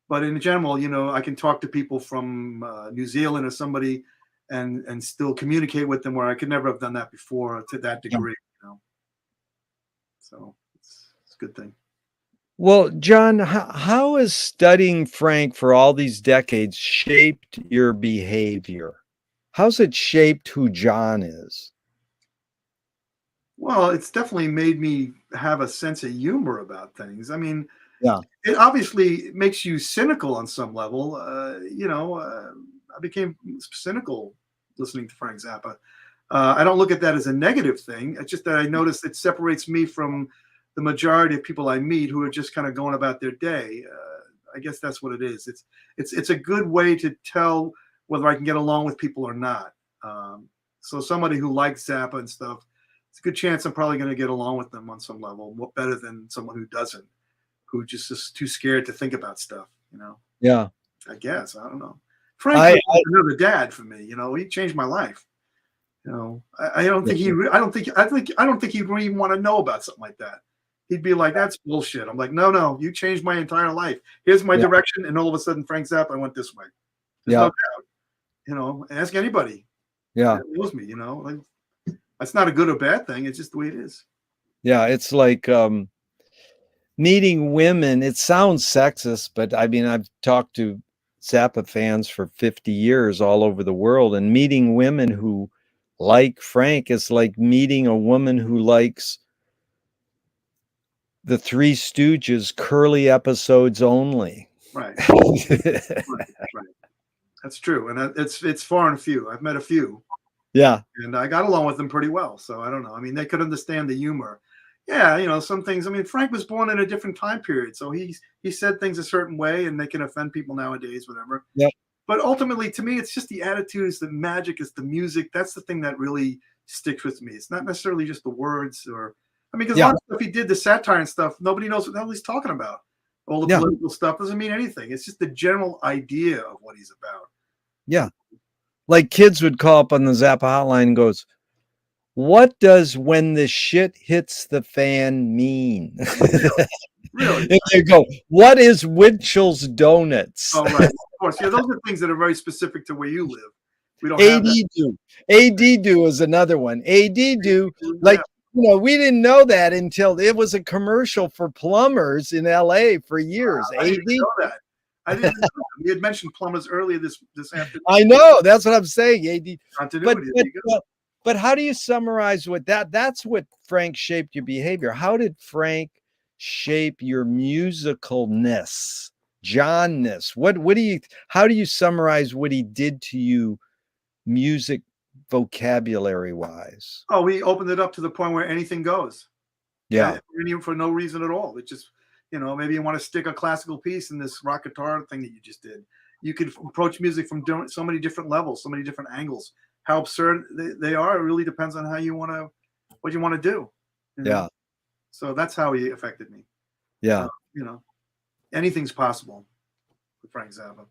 But in general, I can talk to people from New Zealand or somebody and still communicate with them where I could never have done that before to that Yeah. degree. So it's a good thing. Well, John, how has studying Frank for all these decades shaped your behavior? How's it shaped who John is? Well, it's definitely made me have a sense of humor about things. I mean, Yeah. it obviously makes you cynical on some level. I became cynical listening to Frank Zappa. I don't look at that as a negative thing. It's just that I notice it separates me from the majority of people I meet who are just kind of going about their day. I guess that's what it is. It's a good way to tell whether I can get along with people or not. So somebody who likes Zappa and stuff, it's a good chance I'm probably going to get along with them on some level, better than someone who doesn't, who just is too scared to think about stuff. Yeah. I guess I don't know. Frank I was another dad for me. He changed my life. I don't think I don't think he'd even want to know about something like that. He'd be like, "That's bullshit." I'm like, "No, you changed my entire life. Here's my direction," and all of a sudden, Frank Zappa went this way. There's no doubt. Ask anybody. Yeah. That knows me. Like, that's not a good or bad thing. It's just the way it is. Yeah. It's like meeting women. It sounds sexist, but I mean, I've talked to Zappa fans for 50 years all over the world, and meeting women who like Frank is like meeting a woman who likes the Three Stooges curly episodes only. Right. Right. That's true, and it's far and few. I've met a few. Yeah. And I got along with them pretty well. So I don't know. I mean, they could understand the humor. Yeah, some things. I mean, Frank was born in a different time period, so he said things a certain way, and they can offend people nowadays, whatever. Yeah. But ultimately, to me, it's just the attitudes, the magic, is the music. That's the thing that really sticks with me. It's not necessarily just the words, because a lot of stuff he did, the satire and stuff, nobody knows what the hell he's talking about. All the political stuff doesn't mean anything. It's just the general idea of what he's about. Yeah. Like kids would call up on the Zappa hotline and goes, "What does when the shit hits the fan mean?" Really? And they go, "What is Winchell's Donuts?" Oh, right. Of course. Yeah, those are things that are very specific to where you live. We don't AD have that. do. AD do is another one. AD do, like, we didn't know that until it was a commercial for plumbers in LA for years. Wow, I didn't even know that. I didn't even know that. We had mentioned plumbers earlier this afternoon. I know. That's what I'm saying, AD. Continuity. But how do you summarize what that's what Frank shaped your behavior? How did Frank shape your musicalness, Johnness? How do you summarize what he did to you music vocabulary wise? Oh, we opened it up to the point where anything goes. Yeah. For no reason at all. It just, maybe you want to stick a classical piece in this rock guitar thing that you just did. You could approach music from so many different levels, so many different angles. How absurd they are, it really depends on what you want to do. Yeah. So that's how he affected me. Yeah. Anything's possible with Frank Zappa.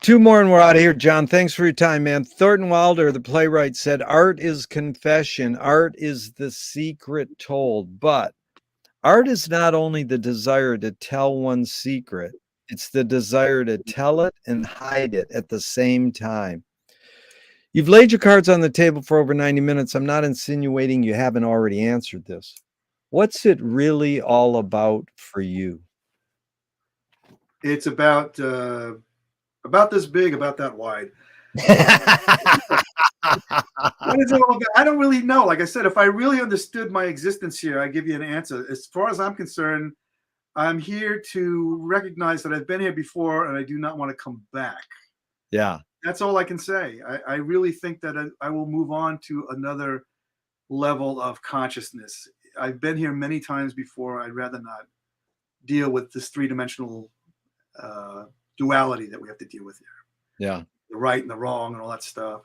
Two more and we're out of here, John. Thanks for your time, man. Thornton Wilder, the playwright, said, "Art is confession. Art is the secret told. But art is not only the desire to tell one's secret, it's the desire to tell it and hide it at the same time." You've laid your cards on the table for over 90 minutes. I'm not insinuating you haven't already answered this. What's it really all about for you? It's about this big, about that wide. What is it all about? I don't really know. Like I said, if I really understood my existence here, I'd give you an answer. As far as I'm concerned, I'm here to recognize that I've been here before and I do not want to come back. Yeah. That's all I can say. I really think that I will move on to another level of consciousness. I've been here many times before. I'd rather not deal with this three-dimensional duality that we have to deal with here. Yeah. The right and the wrong and all that stuff,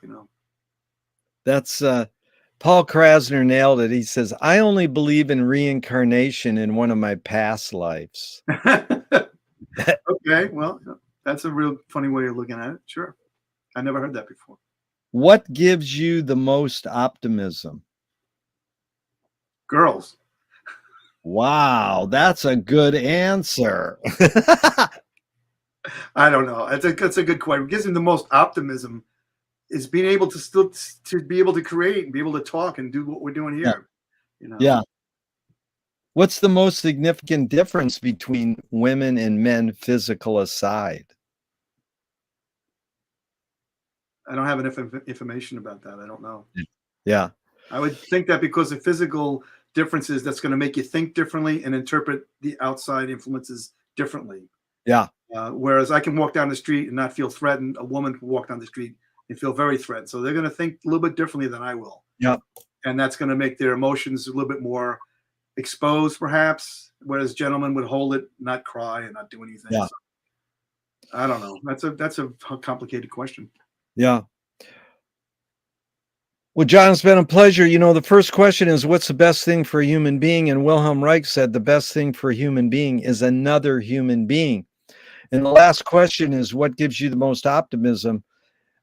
That's Paul Krasner nailed it. He says, I only believe in reincarnation in one of my past lives. Okay, well, that's a real funny way of looking at it. Sure. I never heard that before. What gives you the most optimism? Girls. Wow, that's a good answer. I don't know. That's a good question. What gives me the most optimism is being able to still to be able to create and be able to talk and do what we're doing Yeah. here. You know. Yeah. What's the most significant difference between women and men, physical aside? I don't have enough information about that. I don't know. Yeah. I would think that because of physical differences, that's going to make you think differently and interpret the outside influences differently. Yeah. Whereas I can walk down the street and not feel threatened. A woman can walk down the street and feel very threatened. So they're going to think a little bit differently than I will. Yeah. And that's going to make their emotions a little bit more exposed, perhaps. Whereas gentlemen would hold it, not cry, and not do anything. Yeah. So, I don't know. That's a complicated question. Yeah. Well, John, it's been a pleasure. You know, the first question is, what's the best thing for a human being? And Wilhelm Reich said the best thing for a human being is another human being. And the last question is, what gives you the most optimism?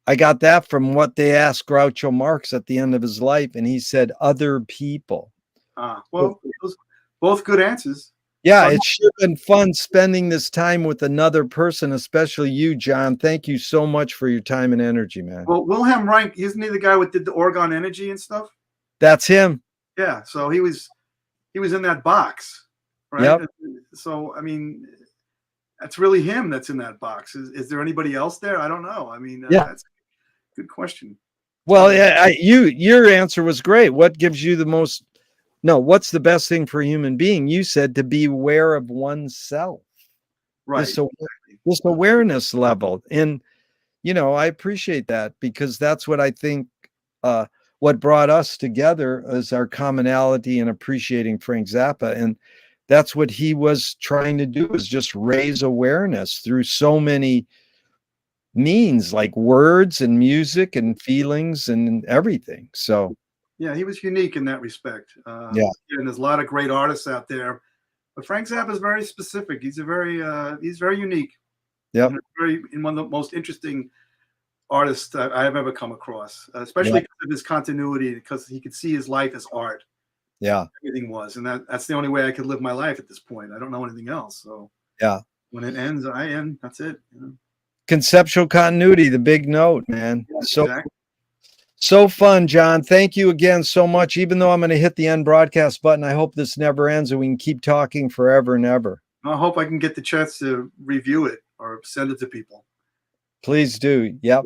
I got that from what they asked Groucho Marx at the end of his life. And he said, other people. Well, those, both good answers. Yeah, it's sure been fun spending this time with another person, especially you, John. Thank you so much for your time and energy, man. Well, Wilhelm Reich, isn't he the guy who did the Orgon energy and stuff? That's him. Yeah, so he was in that box, right? Yep. So I mean, that's really him that's in that box. Is there anybody else there? I don't know. I mean, yeah, that's a good question. Well, yeah, your answer was great. What gives you the most? No, what's the best thing for a human being? You said to be aware of oneself. Right. This awareness level. And, you know, I appreciate that because that's what I think what brought us together is our commonality in appreciating Frank Zappa. And that's what he was trying to do, is just raise awareness through so many means, like words and music and feelings and everything. So yeah, he was unique in that respect. Yeah. And there's a lot of great artists out there, but Frank Zappa is very specific. He's very unique. Yeah. In one of the most interesting artists I have ever come across, especially because of his continuity, because he could see his life as art. Yeah. Everything was, and that's the only way I could live my life at this point. I don't know anything else. So yeah, when it ends, I end. That's it. You know? Conceptual continuity, the big note, man. Yeah, so exactly. So fun, John. Thank you again so much. Even though I'm going to hit the end broadcast button, I hope this never ends and we can keep talking forever and ever. I hope I can get the chance to review it or send it to people. Please do. Yep.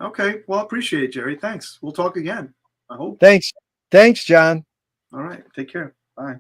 Okay. Well, I appreciate it, Jerry. Thanks. We'll talk again. I hope. Thanks. Thanks, John. All right. Take care. Bye. Bye.